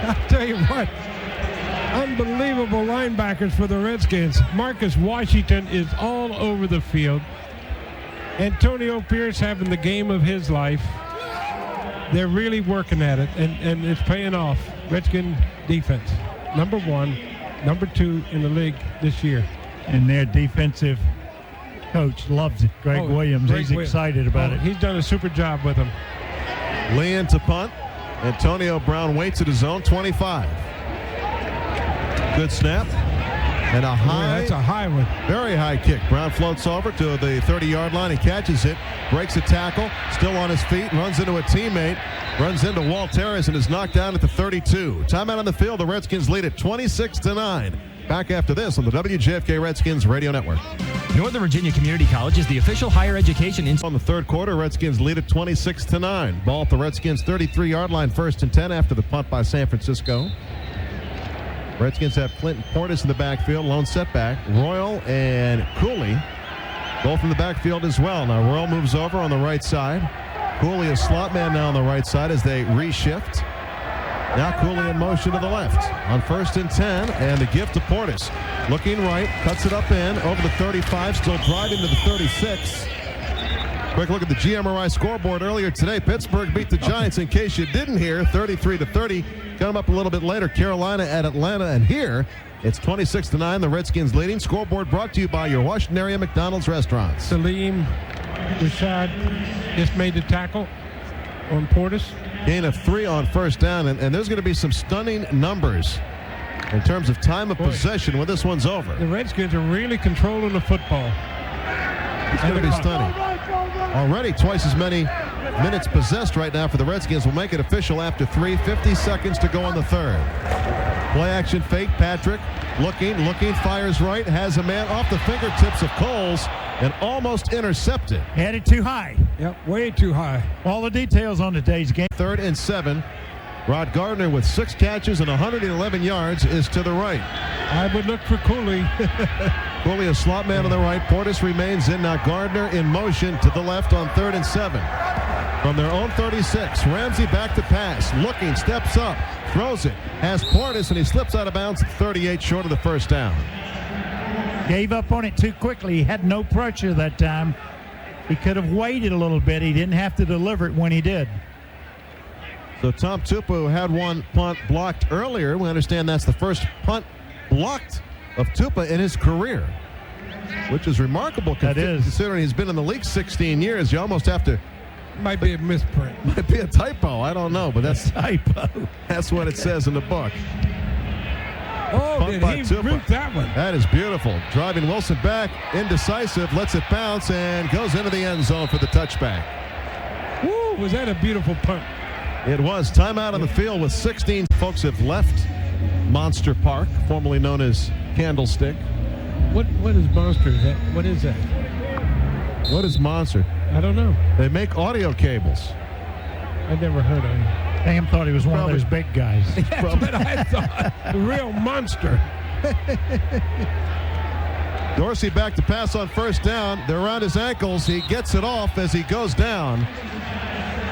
I'll tell you what, unbelievable linebackers for the Redskins. Marcus Washington is all over the field. Antonio Pierce having the game of his life. They're really working at it, and it's paying off. Redskin defense, number 1. Number 2 in the league this year. And their defensive coach loves it. Greg Williams, he's excited about it. He's done a super job with them. Lean to punt. Antonio Brown waits at his own 25. Good snap. And a high. That's a high one. Very high kick. Brown floats over to the 30-yard line. He catches it, breaks a tackle, still on his feet, runs into a teammate, runs into Walt Harris, and is knocked down at the 32. Timeout on the field. The Redskins lead at 26-9. Back after this on the WJFK Redskins Radio Network. Northern Virginia Community College is the official higher education on the third quarter. Redskins lead at 26-9. Ball at the Redskins 33-yard line, 1st and 10 after the punt by San Francisco. Redskins have Clinton Portis in the backfield, lone setback. Royal and Cooley both in the backfield as well. Now Royal moves over on the right side. Cooley is slot man now on the right side as they reshift. Now Cooley in motion to the left on 1st and 10, and the give to Portis. Looking right, cuts it up in over the 35, still driving to the 36. Quick look at the GMRI scoreboard earlier today. Pittsburgh beat the Giants, in case you didn't hear, 33-30. Coming up a little bit later, Carolina at Atlanta, and here it's 26-9. The Redskins leading. Scoreboard brought to you by your Washington area McDonald's restaurants. Salim Rashad just made the tackle on Portis. Gain of 3 on 1st down, and there's going to be some stunning numbers in terms of time of possession when this one's over. The Redskins are really controlling the football. It's going to be stunning. Already twice as many minutes possessed right now for the Redskins. Will make it official after 50 seconds to go on the 3rd. Play action fake. Patrick looking, fires right, has a man off the fingertips of Coles and almost intercepted. Had it too high. Yep, way too high. All the details on today's game. 3rd and 7. Rod Gardner with 6 catches and 111 yards is to the right. I would look for Cooley. Cooley a slot man on the right. Portis remains in. Now Gardner in motion to the left on 3rd and 7. From their own 36, Ramsey back to pass. Looking, steps up, throws it. Has Portis, and he slips out of bounds at 38, short of the 1st down. Gave up on it too quickly. He had no pressure that time. He could have waited a little bit. He didn't have to deliver it when he did. So Tom Tupu had one punt blocked earlier. We understand that's the first punt blocked of Tupa in his career, which is remarkable considering he's been in the league 16 years. You almost have to. Might be a misprint. Might be a typo. I don't know, but that's a typo. That's what it says in the book. Oh, did he root that one? That is beautiful. Driving Wilson back, indecisive, lets it bounce, and goes into the end zone for the touchback. Woo, was that a beautiful punt? It was. Timeout on the field with 16 folks have left Monster Park, formerly known as Candlestick. What is Monster? What is that? What is Monster? I don't know. They make audio cables. I never heard of him. Sam thought he was one of those big guys. That's what I thought. The real monster. Dorsey back to pass on 1st down. They're around his ankles. He gets it off as he goes down.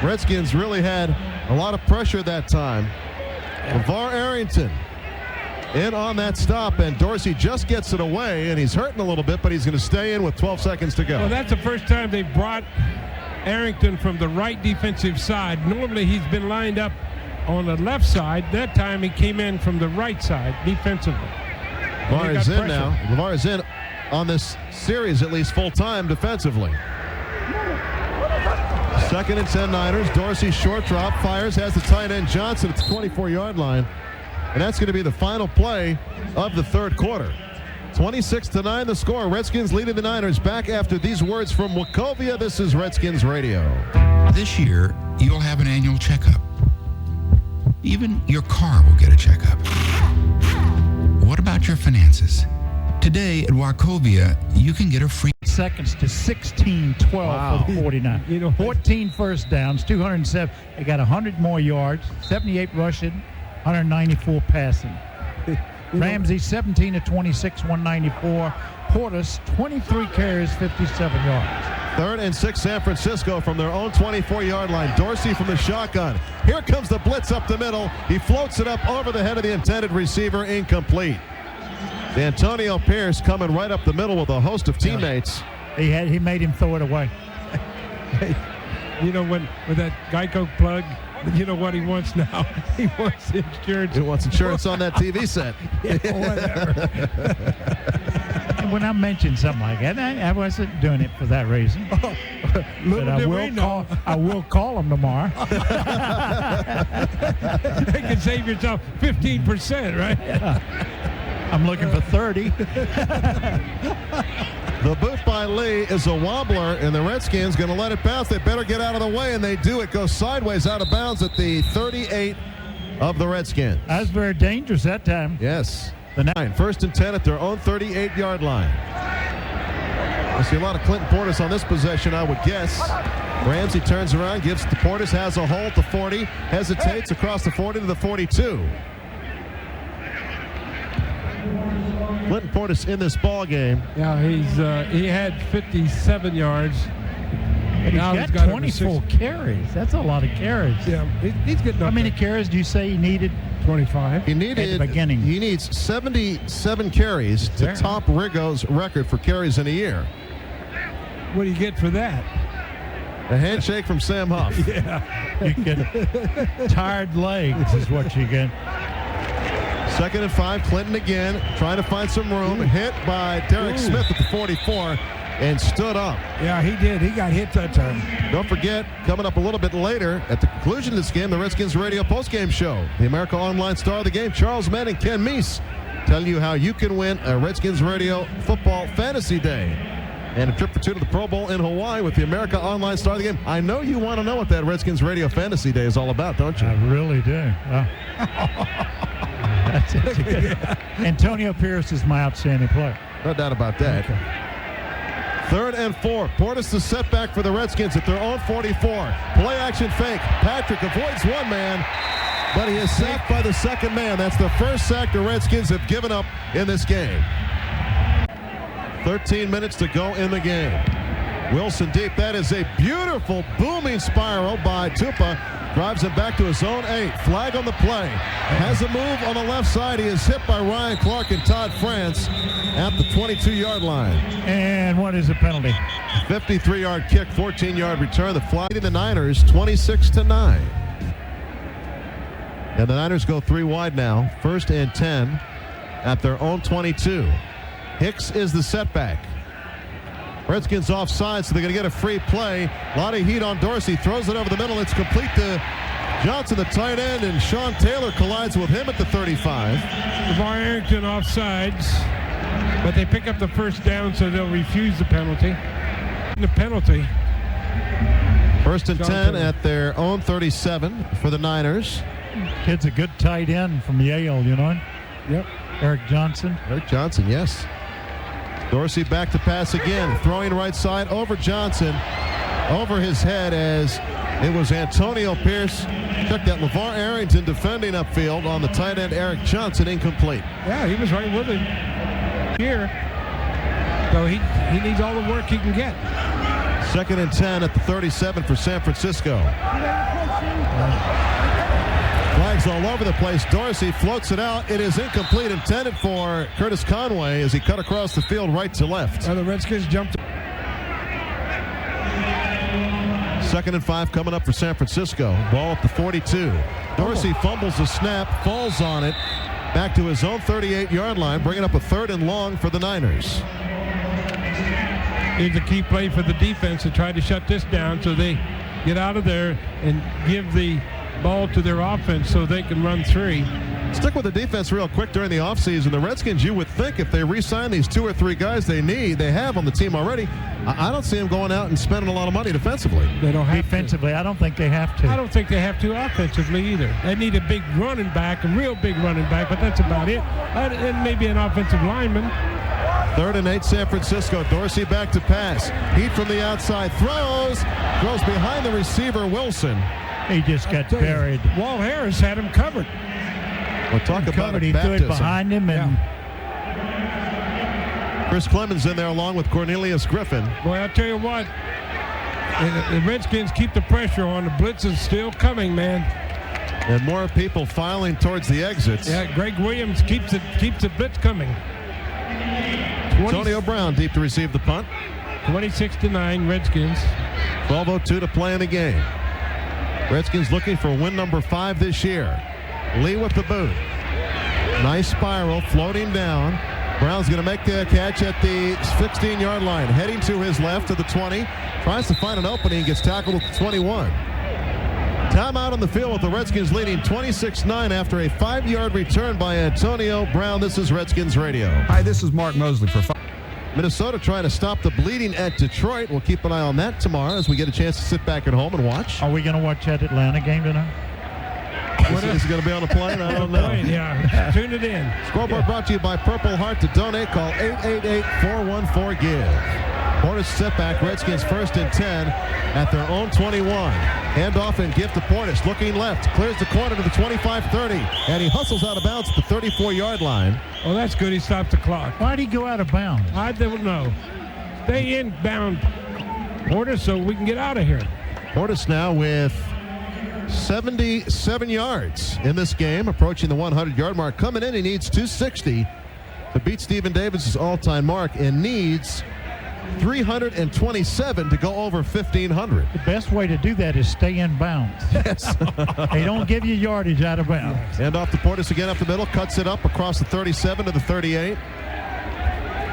Redskins really had a lot of pressure that time. LeVar Arrington in on that stop, and Dorsey just gets it away, and he's hurting a little bit, but he's going to stay in with 12 seconds to go. Well, that's the first time they've brought Arrington from the right defensive side. Normally he's been lined up on the left side. That time he came in from the right side defensively. LeVar is in now. LeVar is in on this series, at least full-time defensively. 2nd and 10 Niners. Dorsey short drop, fires, has the tight end Johnson at the 24-yard line. And that's going to be the final play of the 3rd quarter. 26-9 the score. Redskins leading the Niners. Back after these words from Wachovia. This is Redskins Radio. This year, you'll have an annual checkup. Even your car will get a checkup. What about your finances? Today at Wachovia, you can get a free seconds to 16-12 for the 49. 14 first downs, 207. They got 100 more yards, 78 rushing, 194 passing. Ramsey 17 of 26, 194. Portis 23 carries, 57 yards. 3rd and 6 San Francisco from their own 24-yard line. Dorsey from the shotgun. Here comes the blitz up the middle. He floats it up over the head of the intended receiver, incomplete. Antonio Pierce coming right up the middle with a host of teammates. He made him throw it away. You know, when with that Geico plug, you know what he wants now? He wants insurance. He wants insurance on that TV set. Whatever. And when I mentioned something like that, I wasn't doing it for that reason. But I will call him tomorrow. You can save yourself 15%, right? Yeah. I'm looking for 30. The boot by Lee is a wobbler, and the Redskins going to let it bounce. They better get out of the way, and they do. It goes sideways out of bounds at the 38 of the Redskins. That was very dangerous that time. Yes. The 9. 1st and 10 at their own 38-yard line. I see a lot of Clinton Portis on this possession, I would guess. Ramsey turns around, gives it to Portis, has a hole at the 40, hesitates across the 40 to the 42. Clinton Portis in this ball game. Yeah, he had 57 yards. And he's got 24 carries. That's a lot of carries. Yeah, he's getting up. How many carries do you say he needed? 25. He needed. At the beginning. He needs 77 carries to top Rigo's record for carries in a year. What do you get for that? A handshake from Sam Huff. Yeah. You get tired legs is what you get. 2nd and 5, Clinton again, trying to find some room. Hit by Derek Smith at the 44 and stood up. Yeah, he did. He got hit that time. Don't forget, coming up a little bit later, at the conclusion of this game, the Redskins Radio postgame show. The America Online star of the game, Charles Mann and Ken Meese, tell you how you can win a Redskins Radio football fantasy day. And a trip for 2 to the Pro Bowl in Hawaii with the America Online star of the game. I know you want to know what that Redskins Radio fantasy day is all about, don't you? I really do. That's it. Antonio Pierce is my outstanding player. No doubt about that. Okay. 3rd and 4. Portis the setback for the Redskins at their own 44. Play action fake. Patrick avoids one man, but he is sacked by the second man. That's the first sack the Redskins have given up in this game. 13 minutes to go in the game. Wilson deep. That is a beautiful booming spiral by Tupa. Drives him back to his own 8. Flag on the play. Has a move on the left side. He is hit by Ryan Clark and Todd France at the 22-yard line. And what is the penalty? 53-yard kick, 14-yard return. The flag in the Niners 26-9. And the Niners go 3 wide now. 1st and 10 at their own 22. Hicks is the setback. Redskins offside, so they're going to get a free play. A lot of heat on Dorsey. Throws it over the middle. It's complete to Johnson, the tight end, and Sean Taylor collides with him at the 35. LeVar Arrington offsides, but they pick up the first down, so they'll refuse the penalty. The penalty. 1st and 10 at their own 37 for the Niners. Kid's a good tight end from Yale, you know? Yep. Eric Johnson. Eric Johnson, yes. Dorsey back to pass again, throwing right side over Johnson, over his head as it was Antonio Pierce. Check that, LeVar Arrington defending upfield on the tight end Eric Johnson, incomplete. Yeah, he was right with him here. So he needs all the work he can get. 2nd and 10 at the 37 for San Francisco. Flags all over the place. Dorsey floats it out. It is incomplete, intended for Curtis Conway as he cut across the field right to left. The Redskins jumped. 2nd and 5 coming up for San Francisco. Ball at the 42. Dorsey fumbles the snap, falls on it, back to his own 38-yard line, bringing up a 3rd and long for the Niners. It's a key play for the defense to try to shut this down so they get out of there and give the ball to their offense so they can run 3. Stick with the defense real quick during the offseason. The Redskins, you would think if they re-sign these 2 or 3 guys they have on the team already, I don't see them going out and spending a lot of money defensively. They don't have Defensively, I don't think they have to. I don't think they have to offensively either. They need a big running back, a real big running back, but that's about it. And maybe an offensive lineman. 3rd and 8, San Francisco. Dorsey back to pass. Heat from the outside. Throws behind the receiver, Wilson. He just got buried. Walt Harris had him covered. We'll talk about it. He threw it behind him, and Chris Clemens in there along with Cornelius Griffin. Boy, I'll tell you what, the Redskins keep the pressure on. The blitz is still coming, man. And more people filing towards the exits. Yeah, Greg Williams keeps the blitz coming. Antonio Brown deep to receive the punt. 26-9, Redskins. 12:02 to play in the game. Redskins looking for win number 5 this year. Lee with the boot. Nice spiral, floating down. Brown's going to make the catch at the 16-yard line. Heading to his left to the 20. Tries to find an opening. Gets tackled at the 21. Timeout on the field with the Redskins leading 26-9 after a 5-yard return by Antonio Brown. This is Redskins Radio. Hi, this is Mark Mosley for Minnesota trying to stop the bleeding at Detroit. We'll keep an eye on that tomorrow as we get a chance to sit back at home and watch. Are we going to watch that Atlanta game tonight? Is it going to be on the plane? I don't know. Yeah, tune it in. Scoreboard brought to you by Purple Heart. To donate, call 888-414-GIVE. Portis setback. Redskins 1st and 10 at their own 21. Handoff and gift to Portis. Looking left. Clears the corner to the 25-30. And he hustles out of bounds at the 34-yard line. Oh, that's good. He stopped the clock. Why did he go out of bounds? I don't know. Stay inbound, Portis, so we can get out of here. Portis now with 77 yards in this game, approaching the 100-yard mark. Coming in, he needs 260 to beat Stephen Davis' all-time mark and needs 327 to go over 1,500. The best way to do that is stay in bounds. Yes. They don't give you yardage out of bounds. And off to Portis again up the middle, cuts it up across the 37 to the 38.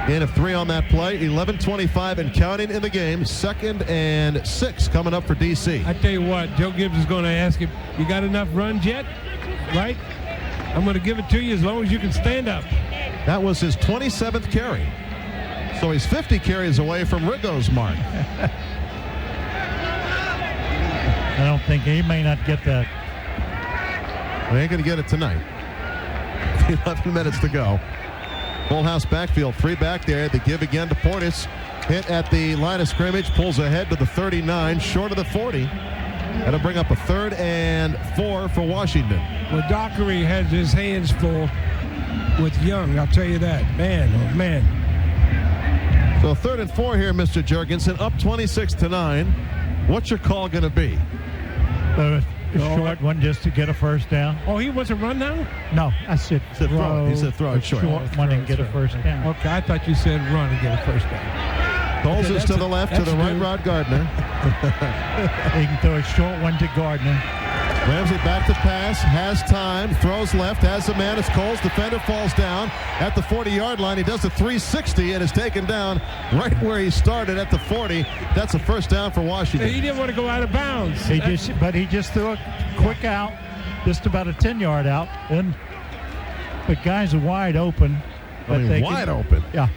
Gain of 3 on that play. 11:25 and counting in the game. 2nd and 6 coming up for DC. I tell you what, Joe Gibbs is going to ask him, you got enough runs yet? Right? I'm going to give it to you as long as you can stand up. That was his 27th carry. So he's 50 carries away from Rigo's mark. I don't think he may not get that. We ain't going to get it tonight. 11 minutes to go. Full house backfield. 3 back there. The give again to Portis. Hit at the line of scrimmage. Pulls ahead to the 39. Short of the 40. That'll bring up a 3rd and 4 for Washington. Well, Dockery has his hands full with Young. I'll tell you that. Man, oh man. So 3rd and 4 here, Mr. Jurgensen. Up 26-9. What's your call going to be? A short one just to get a first down. Oh, he wants a run now? No, I said throw. He said throw it short. One and get a first down. Okay, I thought you said run and get a first down. Coles is to the left, to the right, Rod Gardner. He can throw a short one to Gardner. Ramsey back to pass, has time, throws left, has a man. It's Coles. Defender falls down at the 40-yard line. He does a 360 and is taken down right where he started at the 40. That's a first down for Washington. He didn't want to go out of bounds. He just threw a quick out, just about a 10-yard out. And the guys are wide open. Wide open. Yeah.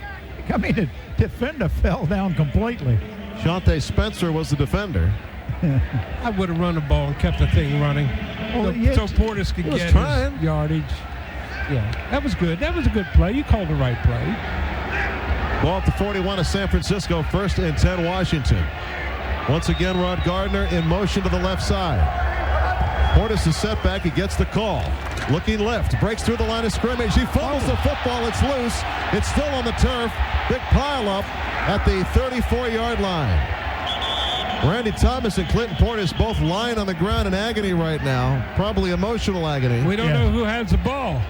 I mean, the defender fell down completely. Shante Spencer was the defender. I would have run the ball and kept the thing running. So Portis could get his yardage. Yeah, that was good. That was a good play. You called the right play. Ball at the 41 of San Francisco. 1st and 10 Washington. Once again, Rod Gardner in motion to the left side. Portis is set back. He gets the call. Looking left. Breaks through the line of scrimmage. He fumbles the football. It's loose. It's still on the turf. Big pile up at the 34-yard line. Randy Thomas and Clinton Portis both lying on the ground in agony right now. Probably emotional agony. We don't know who has the ball.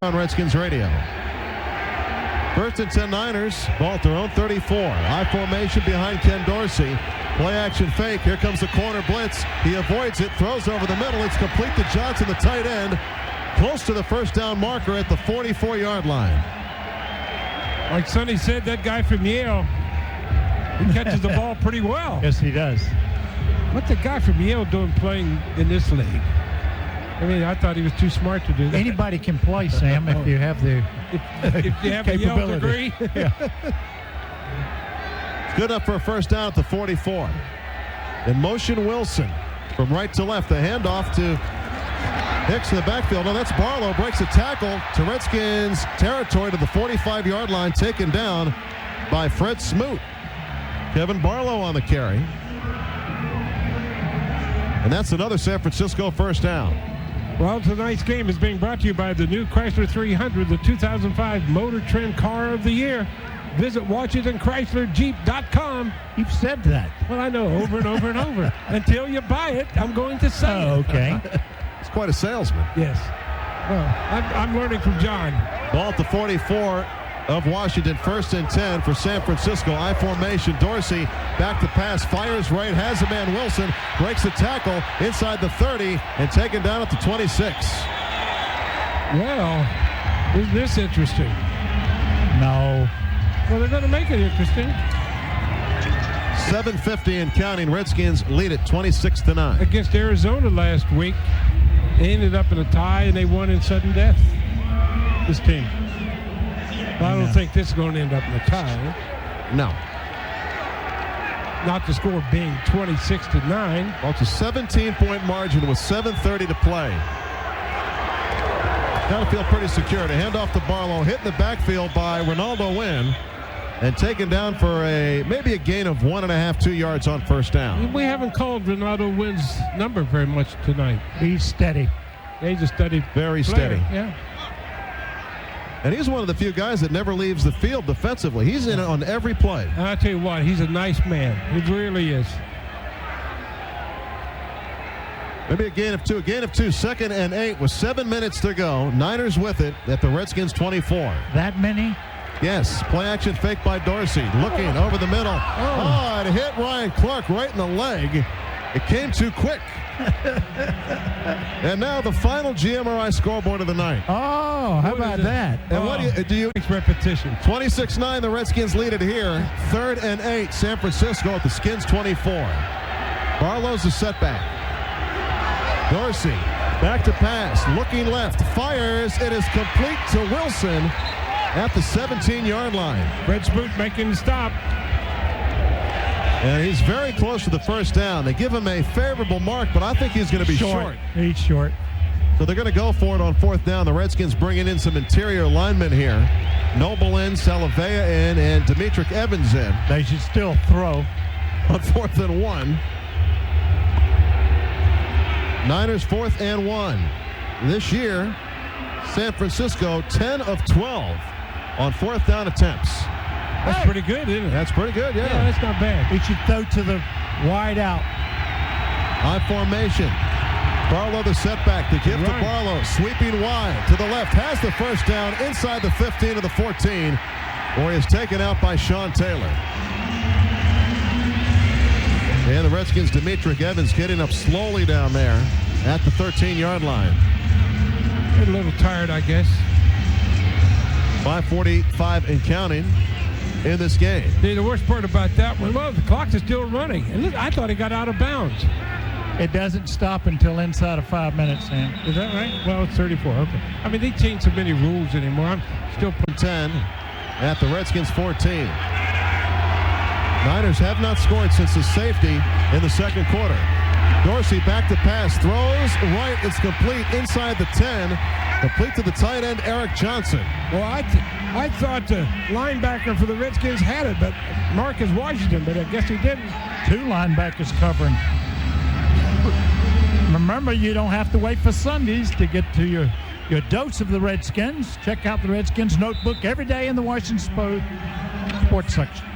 On Redskins Radio. 1st and 10 Niners. Ball at their own 34. High formation behind Ken Dorsey. Play action fake. Here comes the corner blitz. He avoids it. Throws over the middle. It's complete to Johnson, the tight end. Close to the first down marker at the 44-yard line. Like Sonny said, that guy from Yale, he catches the ball pretty well. Yes, he does. What's the guy from Yale doing playing in this league? I mean, I thought he was too smart to do that. Anybody can play, Sam, if you have the if you have a Yale capability. degree. It's good enough for a first down at the 44. In motion, Wilson from right to left. The handoff to Hicks in the backfield. No, that's Barlow. Breaks a tackle to Redskins territory to the 45-yard line. Taken down by Fred Smoot. Kevin Barlow on the carry. And that's another San Francisco first down. Well, tonight's game is being brought to you by the new Chrysler 300, the 2005 Motor Trend Car of the Year. Visit WashingtonChryslerJeep.com. You've said that. Well, I know, over and over and over. Until you buy it, I'm going to say it. Okay. He's quite a salesman. Yes. Well, I'm learning from John. Ball at the 44 of Washington. 1st and 10 for San Francisco. I formation. Dorsey back to pass. Fires right. Has a man. Wilson breaks the tackle inside the 30 and taken down at the 26. Well, isn't this interesting? No. Well, they're going to make it interesting. 7:50 and counting. Redskins lead it 26-9. Against Arizona last week, they ended up in a tie and they won in sudden death. This team. But I don't think this is going to end up in a tie. No. Not the score being 26-9. Well, it's a 17-point margin with 7:30 to play. Got to feel pretty secure. To hand off to Barlow, hit in the backfield by Ronaldo Wynn, and taken down for maybe a gain of 1.5, 2 yards on first down. We haven't called Ronaldo Wynn's number very much tonight. He's steady. He's a steady Very player. steady. Yeah. And he's one of the few guys that never leaves the field defensively. He's in on every play. And I tell you what, he's a nice man. He really is. Maybe a gain of 2. A gain of 2. 2nd and 8 with 7 minutes to go. Niners with it at the Redskins 24. That many? Yes. Play action fake by Dorsey. Looking over the middle. Oh, it hit Ryan Clark right in the leg. It came too quick. And now the final GMRI scoreboard of the night. Oh, how about that? And what do you It's repetition. 26-9, the Redskins lead it here. 3rd and 8, San Francisco at the Skins 24. Barlow's a setback. Dorsey back to pass, looking left, fires. It is complete to Wilson at the 17-yard line. Fred Smoot making the stop. And he's very close to the first down. They give him a favorable mark, but I think he's going to be short. He's short. So they're going to go for it on 4th down. The Redskins bringing in some interior linemen here. Noble in, Salavea in, and Demetric Evans in. They should still throw. On 4th and 1. Niners 4th and 1. This year, San Francisco 10 of 12 on 4th down attempts. That's pretty good, isn't it? That's pretty good, yeah. Yeah, that's not bad. He should throw to the wide out. High formation. Barlow the setback. The give to Barlow. Sweeping wide to the left. Has the first down inside the 15 of the 14. Or he is taken out by Sean Taylor. And the Redskins, Demetric Evans getting up slowly down there at the 13-yard line. They're a little tired, I guess. 5:45 and counting in this game. See, the worst part about that one, well, the clock is still running. And look, I thought he got out of bounds. It doesn't stop until inside of 5 minutes, Sam. Is that right? Well, it's 34. Okay. I mean, they changed so many rules anymore. I'm still 10 at the Redskins 14. Niners have not scored since the safety in the second quarter. Dorsey back to pass, throws right, it's complete inside the 10, complete to the tight end Eric Johnson. Well, I thought the linebacker for the Redskins had it, but Marcus Washington, but I guess he didn't. 2 linebackers covering. Remember, you don't have to wait for Sundays to get to your dose of the Redskins. Check out the Redskins notebook every day in the Washington Post sports section.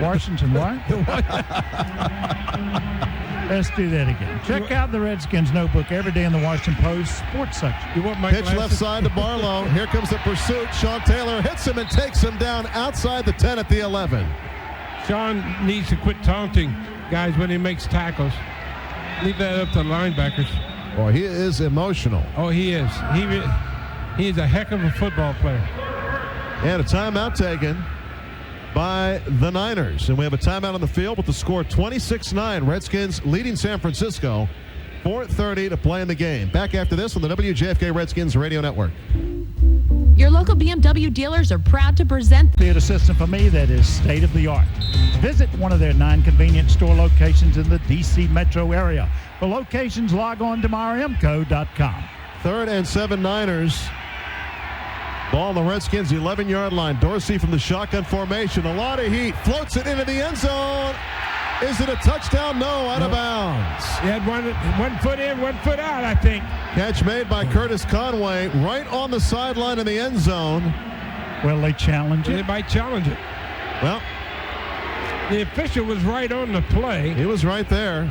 Washington what? Let's do that again. Check out the Redskins notebook every day in the Washington Post sports section. You want my Pitch glasses? left side to Barlow. Here comes the pursuit. Sean Taylor hits him and takes him down outside the 10 at the 11. Sean needs to quit taunting guys when he makes tackles. Leave that up to the linebackers. Well, he is emotional. Oh, he is. He is a heck of a football player. And a timeout taken by the Niners. And we have a timeout on the field with the score 26-9. Redskins leading San Francisco 4:30 to play in the game. Back after this on the WJFK Redskins Radio Network. Your local BMW dealers are proud to present Field system for me that is state of the art. Visit one of their 9 convenience store locations in the D.C. metro area. For locations, log on to myrmco.com. 3rd and 7 Niners. Ball on the Redskins' 11-yard line. Dorsey from the shotgun formation. A lot of heat. Floats it into the end zone. Is it a touchdown? No, out of bounds. He had one foot in, 1 foot out, I think. Catch made by Curtis Conway right on the sideline in the end zone. Well, they challenge They it. might challenge it. Well, The official was right on the play. he was right there.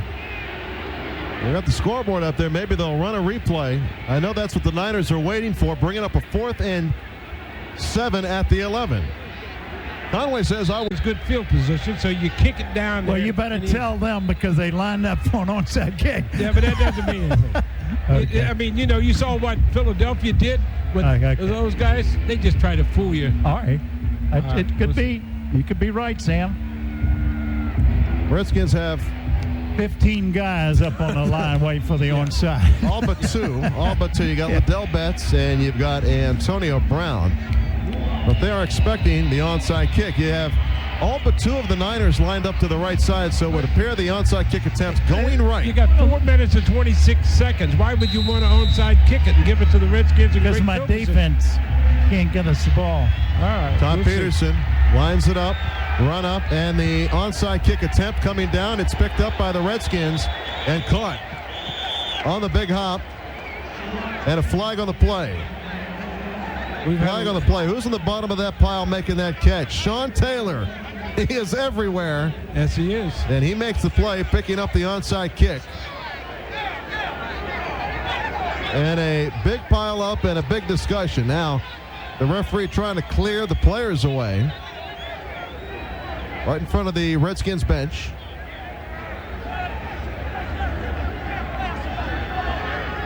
They got the scoreboard up there. Maybe they'll run a replay. I know that's what the Niners are waiting for, bringing up a 4th and 7 at the 11. Conway says I was Good field position, so you kick it down there. Well, you better tell them because they lined up for an onside kick. Yeah, but that doesn't mean anything. Okay. I mean, you saw what Philadelphia did with Okay. those guys. They just try to fool you. All right. It could let's- be. You could be right, Sam. Redskins have 15 guys up on the line waiting for the onside. all but two. All but 2. You got Liddell Betts and you've got Antonio Brown. But they are expecting the onside kick. You have all but 2 of the Niners lined up to the right side, so it would appear the onside kick attempt going right. You got 4 minutes and 26 seconds. Why would you want to onside kick it and give it to the Redskins? Because my defense can't get us the ball. All right. Tom we'll see. Peterson lines it up, run up, and the onside kick attempt coming down. It's picked up by the Redskins and caught on the big hop. And a flag on the play. Flag on the play. Who's in the bottom of that pile making that catch? Sean Taylor. He is everywhere. Yes, he is. And he makes the play, picking up the onside kick. And a big pile up and a big discussion. Now, the referee trying to clear the players away. Right in front of the Redskins bench.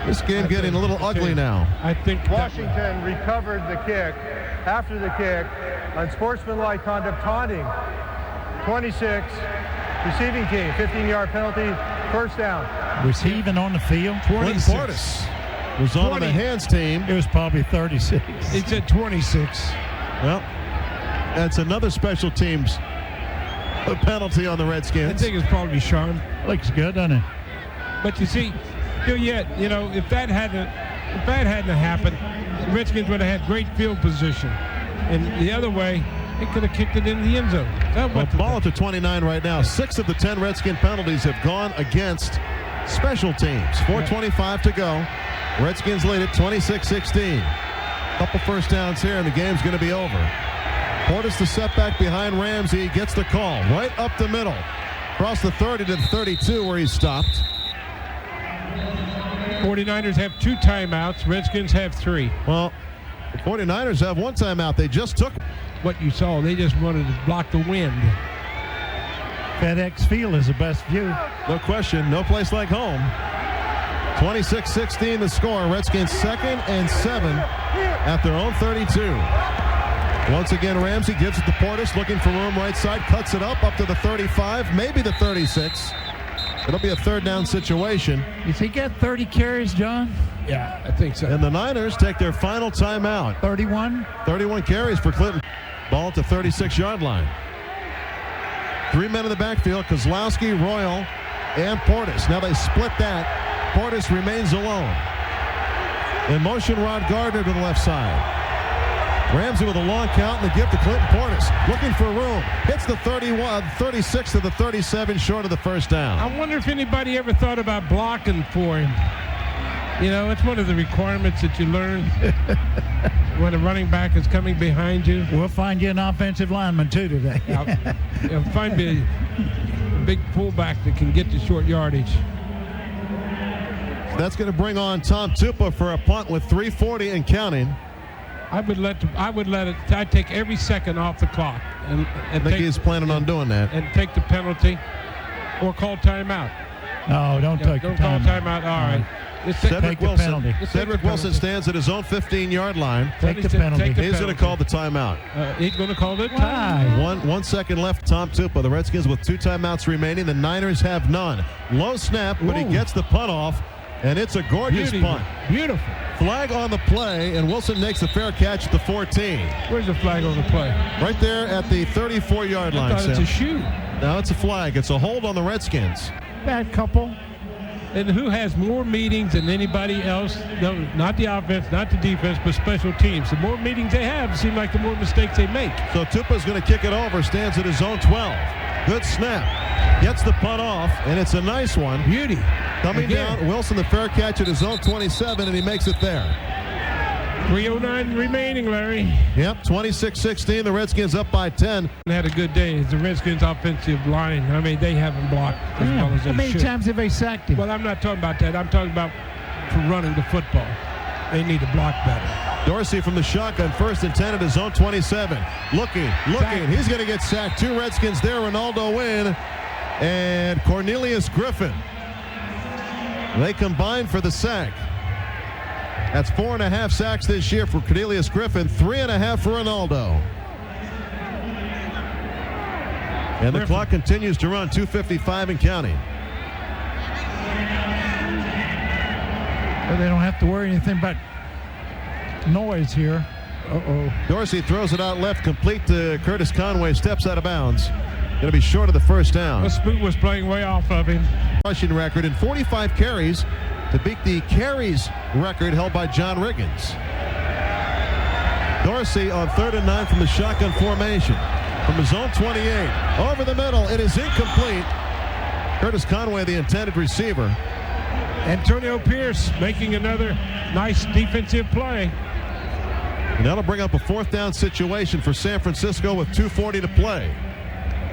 This game getting a little ugly now. I think Washington recovered the kick after the kick on sportsmanlike conduct, taunting. 26, receiving team, 15-yard penalty, first down. Was he even on the field? Clinton Portis was on the hands team. It was probably 36. It's at 26. Well, that's another special teams penalty on the I Redskins. think it's probably Sean. Looks good, doesn't it? But you see, still yet, if that hadn't happened, the Redskins would have had great field position. And the other way, they could have kicked it in the end zone. Well, ball up to 29 right now. 6 of the 10 Redskin penalties have gone against special teams. 4:25 to go. Redskins lead it 26-16. Couple first downs here, and the game's going to be over. Portis, the setback behind Ramsey, gets the call right up the middle. Across the 30 to the 32 where he's stopped. 49ers have 2 timeouts. Redskins have 3. Well, the 49ers have 1 timeout. They just took What you saw, they just wanted to block the wind. FedEx Field is the best view. No question. No place like home. 26-16 the score. Redskins 2nd and 7 at their own 32. Once again, Ramsey gives it to Portis, looking for room right side, cuts it up to the 35, maybe the 36. It'll be a 3rd down situation. Does he get 30 carries, John? Yeah, I think so. And the Niners take their final timeout. 31? 31 carries for Clinton. Ball at the 36-yard line. 3 men in the backfield, Kozlowski, Royal, and Portis. Now they split that. Portis remains alone. In motion, Rod Gardner to the left side. Ramsey with a long count and the give to Clinton Portis. Looking for room. Hits the 31, 36 to the 37, short of the first down. I wonder if anybody ever thought about blocking for him. It's one of the requirements that you learn when a running back is coming behind you. We'll find you an offensive lineman, too, today. Find me a big fullback that can get the short yardage. That's going to bring on Tom Tupa for a punt with 3:40 and counting. I would let it. I'd take every second off the clock and I think he's planning on doing that. and take the penalty or call timeout. No, don't take Don't the call time. timeout. All right. Cedric the penalty. Wilson stands at his own 15-yard line. Take the penalty. He's going to call the timeout. He's going to call the Why? timeout. 1 second left, Tom Tupa. The Redskins with 2 timeouts remaining. The Niners have none. Low snap, but he gets the punt off, and it's a gorgeous punt. Beautiful. Flag on the play, and Wilson makes a fair catch at the 14. Where's the flag on the play? Right there at the 34-yard line, I thought it's a shoe. No, it's a flag. It's a hold on the Redskins. Bad couple. And who has more meetings than anybody else? No, not the offense, not the defense, but special teams. The more meetings they have, it seems like the more mistakes they make. So Tupa's going to kick it over, stands at his own 12. Good snap. Gets the punt off, and it's a nice one. Beauty. Coming down, Wilson the fair catch at his own 27, and he makes it there. 3:09 remaining, Larry. Yep, 26-16. The Redskins up by 10. Had a good day. It's the Redskins offensive line. I mean, they haven't blocked as well as they How many should. times have they sacked him? Well, I'm not talking about that. I'm talking about for running the football. They need to block better. Dorsey from the shotgun, 1st and 10 at his own 27. Looking. He's going to get sacked. 2 Redskins there. Ronaldo Wynn and Cornelius Griffin. They combine for the sack. That's 4.5 sacks this year for Cornelius Griffin, 3.5 for Ronaldo. And the clock continues to run, 2:55 and counting. Well, they don't have to worry anything about noise here. Dorsey throws it out left, complete to Curtis Conway, steps out of bounds. Going to be short of the first down. The Spoot was playing way off of him. Rushing record in 45 carries to beat the carries record held by John Riggins. Dorsey on 3rd and 9 from the shotgun formation. From his own 28. Over the middle. It is incomplete. Curtis Conway, the intended receiver. Antonio Pierce making another nice defensive play. And that'll bring up a 4th down situation for San Francisco with 2:40 to play.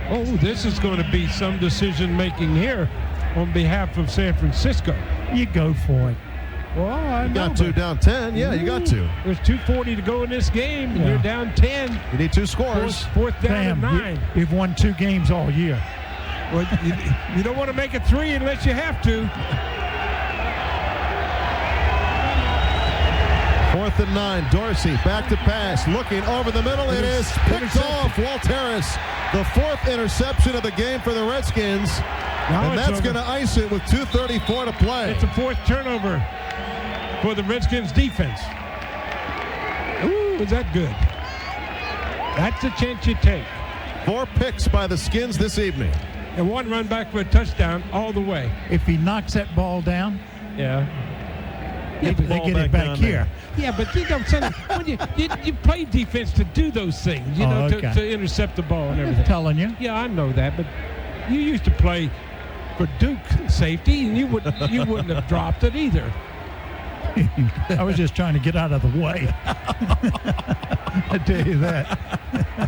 Oh, this is going to be some decision making here on behalf of San Francisco. You go for it. Well, I know. Got 2 down 10. Yeah, you got 2. There's 2:40 to go in this game, and you're down 10. You need 2 scores. Fourth down and 9. You've won 2 games all year. Well, you don't want to make it 3 unless you have to. 4th and 9. Dorsey back to pass. Looking over the middle. It is picked off. Walt Harris, the 4th interception of the game for the Redskins. And that's going to ice it with 2:34 to play. It's a 4th turnover for the Redskins defense. Ooh, is that good? That's a chance you take. 4 picks by the Skins this evening. And 1 run back for a touchdown all the way. If he knocks that ball down, yeah, they get it back here. Yeah, but you know, son, when you play defense to do those things, you know, to intercept the ball and everything. I'm telling you. Yeah, I know that, but you used to play for Duke safety, and you wouldn't have dropped it either. I was just trying to get out of the way. I tell you that.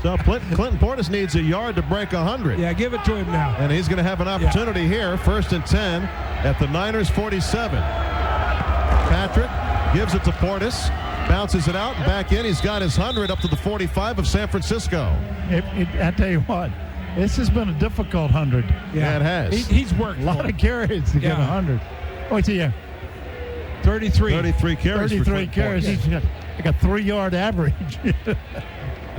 So Clinton Portis needs a yard to break 100. Yeah, give it to him now. And he's going to have an opportunity here. 1st and 10 at the Niners 47. Patrick gives it to Portis. Bounces it out and back in. He's got his 100 up to the 45 of San Francisco. I tell you what, this has been a difficult 100. Yeah, it has. He's worked a lot of carries to get 100. What's he? 33 carries. 33 carries. He's got like a 3-yard average. He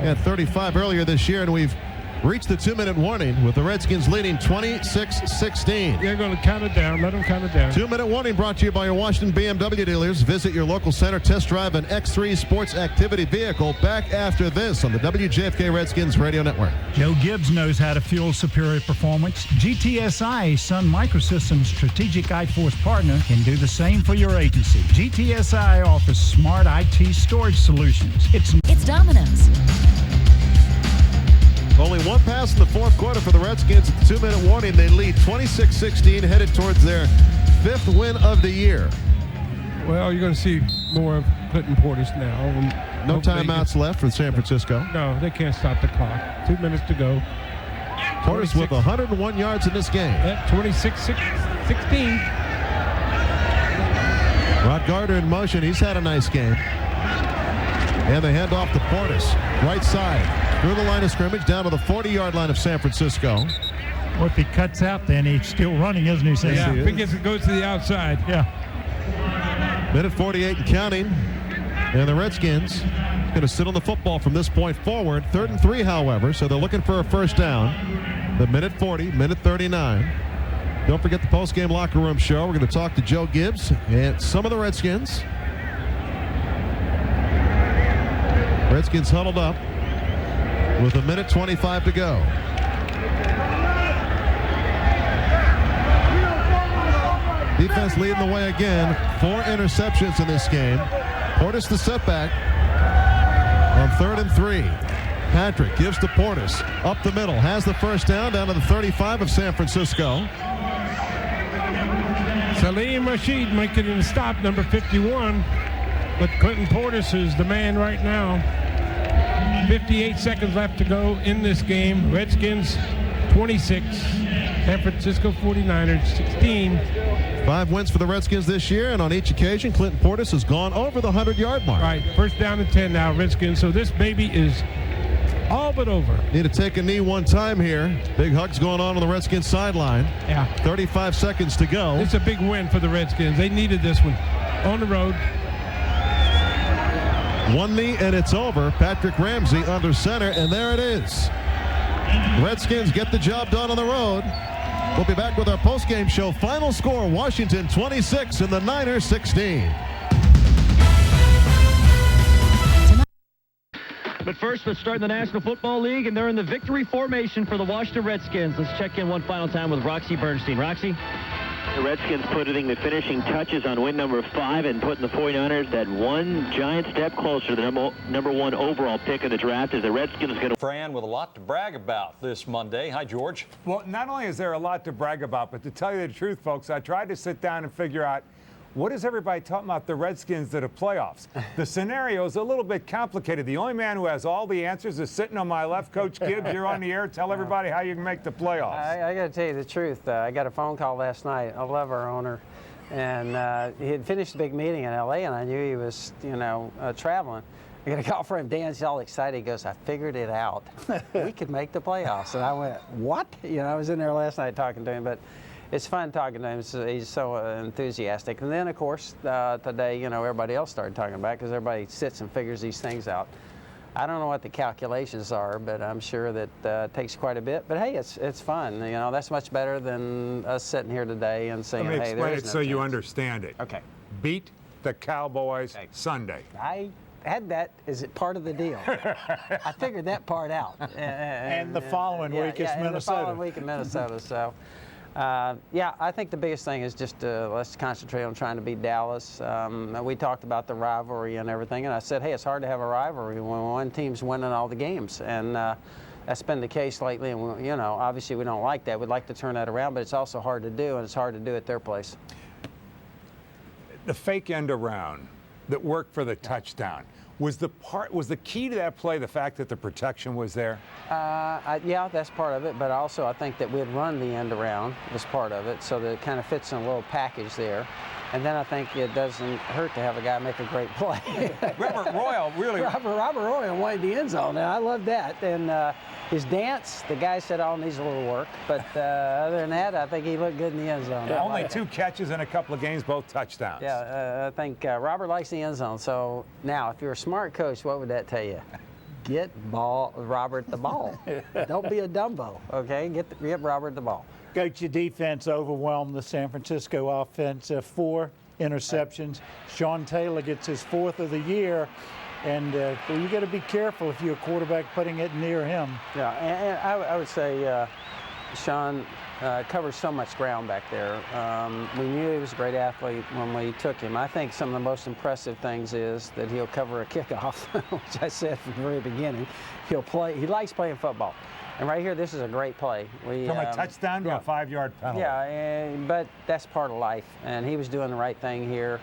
had 35 earlier this year, and we've reached the 2-minute warning with the Redskins leading 26-16. They're going to count it down. Let them count it down. 2-minute warning brought to you by your Washington BMW dealers. Visit your local center. Test drive an X3 sports activity vehicle. Back after this on the WJFK Redskins Radio Network. Joe Gibbs knows how to fuel superior performance. GTSI, Sun Microsystems' strategic iForce partner, can do the same for your agency. GTSI offers smart IT storage solutions. It's Domino's. Only 1 pass in the 4th quarter for the Redskins at the 2-minute warning. They lead 26-16, headed towards their 5th win of the year. Well, you're going to see more of Clinton Portis now. No timeouts left for San Francisco. No, they can't stop the clock. 2 minutes to go. Portis with 101 yards in this game. At 26-16. Rod Gardner in motion. He's had a nice game. And they hand off to Portis. Right side. Through the line of scrimmage, down to the 40-yard line of San Francisco. Well, if he cuts out, then he's still running, isn't he? Yeah, if it goes to the outside. Yeah. Minute 48 and counting. And the Redskins going to sit on the football from this point forward. 3rd and 3, however, so they're looking for a first down. The minute 40, minute 39. Don't forget the post-game locker room show. We're going to talk to Joe Gibbs and some of the Redskins. Redskins huddled up with a minute 25 to go. Defense leading the way again. 4 interceptions in this game. Portis the setback on 3rd and 3. Patrick gives to Portis. Up the middle. Has the first down to the 35 of San Francisco. Salim Rashid making it a stop, number 51. But Clinton Portis is the man right now. 58 seconds left to go in this game. Redskins 26, San Francisco 49ers 16. 5 wins for the Redskins this year, and on each occasion, Clinton Portis has gone over the 100-yard mark. Right, first down and 10 now, Redskins. So this baby is all but over. Need to take a knee one time here. Big hugs going on the Redskins sideline. Yeah. 35 seconds to go. It's a big win for the Redskins. They needed this one on the road. One knee and it's over. Patrick Ramsey under center, and there it is. Redskins get the job done on the road. We'll be back with our post-game show. Final score, Washington 26 and the Niners 16. But first, let's start in the National Football League, and they're in the victory formation for the Washington Redskins. Let's check in one final time with Roxy Bernstein. Roxy? The Redskins putting the finishing touches on win number 5 and putting the 49ers that one giant step closer to the number 1 overall pick of the draft. As the Redskins going to Fran with a lot to brag about this Monday. Hi, George. Well, not only is there a lot to brag about, but to tell you the truth, folks, I tried to sit down and figure out what is everybody talking about the Redskins to the playoffs. The scenario is a little bit complicated. The only man who has all the answers is sitting on my left. Coach Gibbs, you're on the air. Tell everybody how you can make the playoffs. I got to tell you the truth. I got a phone call last night. I love our owner. And he had finished a big meeting in L.A., and I knew he was, traveling. I got a call from him. Dan's all excited. He goes, I figured it out. We could make the playoffs. And I went, what? I was in there last night talking to him. But it's fun talking to him. He's so enthusiastic. And then, of course, today, everybody else started talking about it because everybody sits and figures these things out. I don't know what the calculations are, but I'm sure that it takes quite a bit. But, hey, it's fun. That's much better than us sitting here today and saying, Let me hey, explain there's it no so chance. you understand it. Okay. Beat the Cowboys Sunday. I had that as part of the deal. I figured that part out. And the following week is Minnesota. And the following week in Minnesota. So, I think the biggest thing is just let's concentrate on trying to beat Dallas. We talked about the rivalry and everything, and I said, hey, it's hard to have a rivalry when one team's winning all the games. And that's been the case lately. And, obviously we don't like that. We'd like to turn that around, but it's also hard to do, and it's hard to do at their place. The fake end around that worked for the touchdown. Was the key to that play the fact that the protection was there? Yeah, that's part of it. But also, I think that we'd run the end around was part of it, so that it kind of fits in a little package there. And then I think it doesn't hurt to have a guy make a great play. Robert Royal really. Robert Royal wanted the end zone, and I love that. And his dance, the guy said, needs a little work. But other than that, I think he looked good in the end zone. Yeah, only 2 catches in a couple of games, both touchdowns. Yeah, I think Robert likes the end zone. So now, if you're a smart coach, what would that tell you? Get Robert the ball. Don't be a Dumbo, okay? Get Robert the ball. Coach, your defense overwhelmed the San Francisco offense. 4 interceptions. Sean Taylor gets his 4th of the year. And you got to be careful if you're a quarterback putting it near him. Yeah, and I would say Sean covers so much ground back there. We knew he was a great athlete when we took him. I think some of the most impressive things is that he'll cover a kickoff, which I said from the very beginning. He'll play. He likes playing football. And right here, this is a great play. From a touchdown to a 5-yard penalty. Yeah, but that's part of life. And he was doing the right thing here.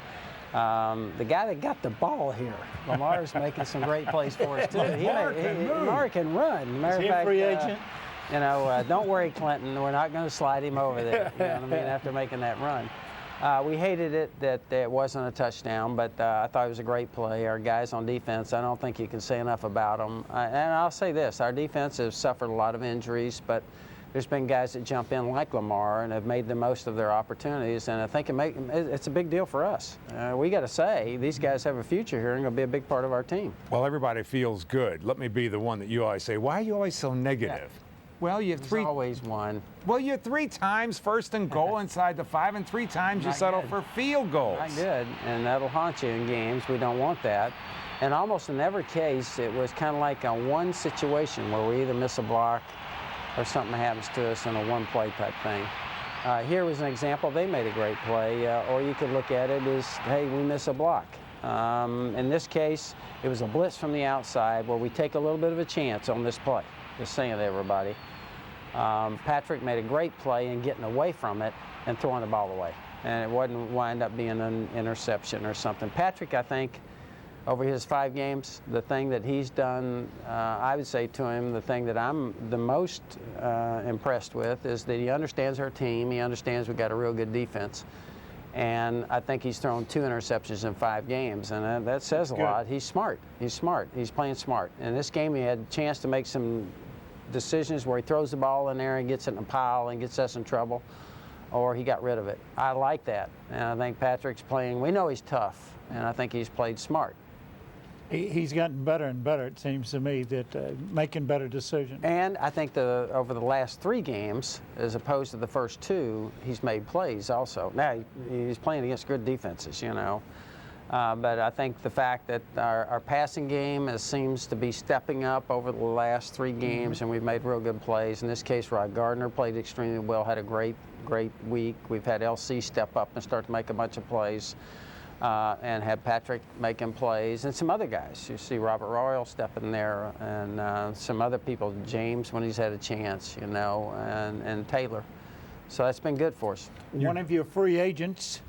The guy that got the ball here, Lamar's making some great plays for us, too. Lamar can run. Matter of fact, free agent? Don't worry, Clinton. We're not going to slide him over there, after making that run. We hated it that it wasn't a touchdown, but I thought it was a great play. Our guys on defense, I don't think you can say enough about them. And I'll say this, our defense has suffered a lot of injuries, but there's been guys that jump in like Lamar and have made the most of their opportunities, and I think it's a big deal for us. We got to say these guys have a future here and going to be a big part of our team. Well, everybody feels good. Let me be the one that you always say, why are you always so negative? Yeah. Well, you have There's always one. Well, you had 3 times first and goal inside the 5, and 3 times you settle for field goals. Not good, and that'll haunt you in games. We don't want that. And almost in every case, it was kind of like a one situation where we either miss a block or something happens to us in a one-play type thing. Here was an example. They made a great play, or you could look at it as, hey, we miss a block. In this case, it was a blitz from the outside where we take a little bit of a chance on this play. Just saying to everybody. Patrick made a great play in getting away from it and throwing the ball away. And it wouldn't wind up being an interception or something. Patrick, I think, over his 5 games, the thing that he's done, I would say to him, the thing that I'm the most impressed with is that he understands our team. He understands we've got a real good defense. And I think he's thrown 2 interceptions in 5 games, and that says a lot. He's smart. He's smart. He's playing smart. In this game, he had a chance to make some decisions where he throws the ball in there and gets it in a pile and gets us in trouble, or he got rid of it. I like that, and I think Patrick's playing. We know he's tough, and I think he's played smart. He's gotten better and better, it seems to me, that making better decisions. And I think over the last 3 games, as opposed to the first 2, he's made plays also. Now, he's playing against good defenses, you know. But I think the fact that our passing game seems to be stepping up over the last 3 games, and we've made real good plays. In this case, Rod Gardner played extremely well, had a great week. We've had LC step up and start to make a bunch of plays. And had Patrick making plays, and some other guys. You see Robert Royal stepping there, and some other people, James when he's had a chance, you know, and Taylor. So that's been good for us. One of your free agents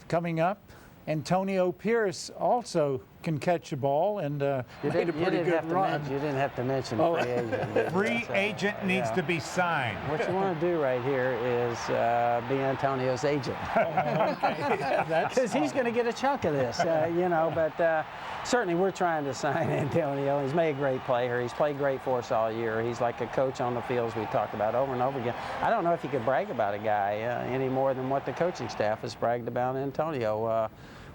coming up, Antonio Pierce, also can catch the ball and made a pretty good run. You didn't have to mention free agent. Free agent needs to be signed. What you want to do right here is be Antonio's agent. Because he's going to get a chunk of this, you know. But certainly we're trying to sign Antonio. He's made a great player. He's played great for us all year. He's like a coach on the fields we talked about over and over again. I don't know if you could brag about a guy any more than what the coaching staff has bragged about Antonio.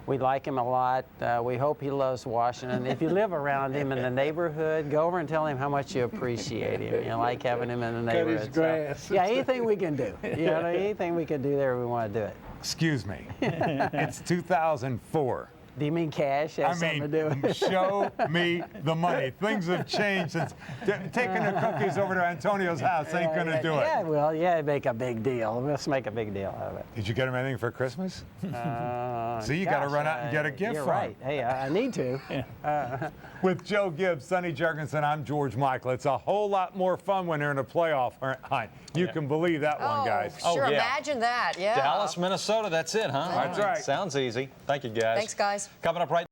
We like him a lot. We hope he loves Washington. If you live around him in the neighborhood, go over and tell him how much you appreciate him. You like having him in the neighborhood. Cut his grass. So, yeah, anything we can do. You know, anything we can do there, we want to do it. Excuse me. It's 2004. Do you mean cash? Something to do with it? Show me the money. Things have changed since taking the cookies over to Antonio's house ain't going to do it. Yeah, well, make a big deal. Let's make a big deal out of it. Did you get him anything for Christmas? See, you got to run out and get a gift you're from right. him. Hey, I need to. With Joe Gibbs, Sonny Jurgensen, I'm George Michael. It's a whole lot more fun when they're in a playoff hunt. You can believe that one, guys. Sure, imagine that, yeah. Dallas, Minnesota, that's it, huh? That's right. Sounds easy. Thank you, guys. Thanks, guys. Coming up right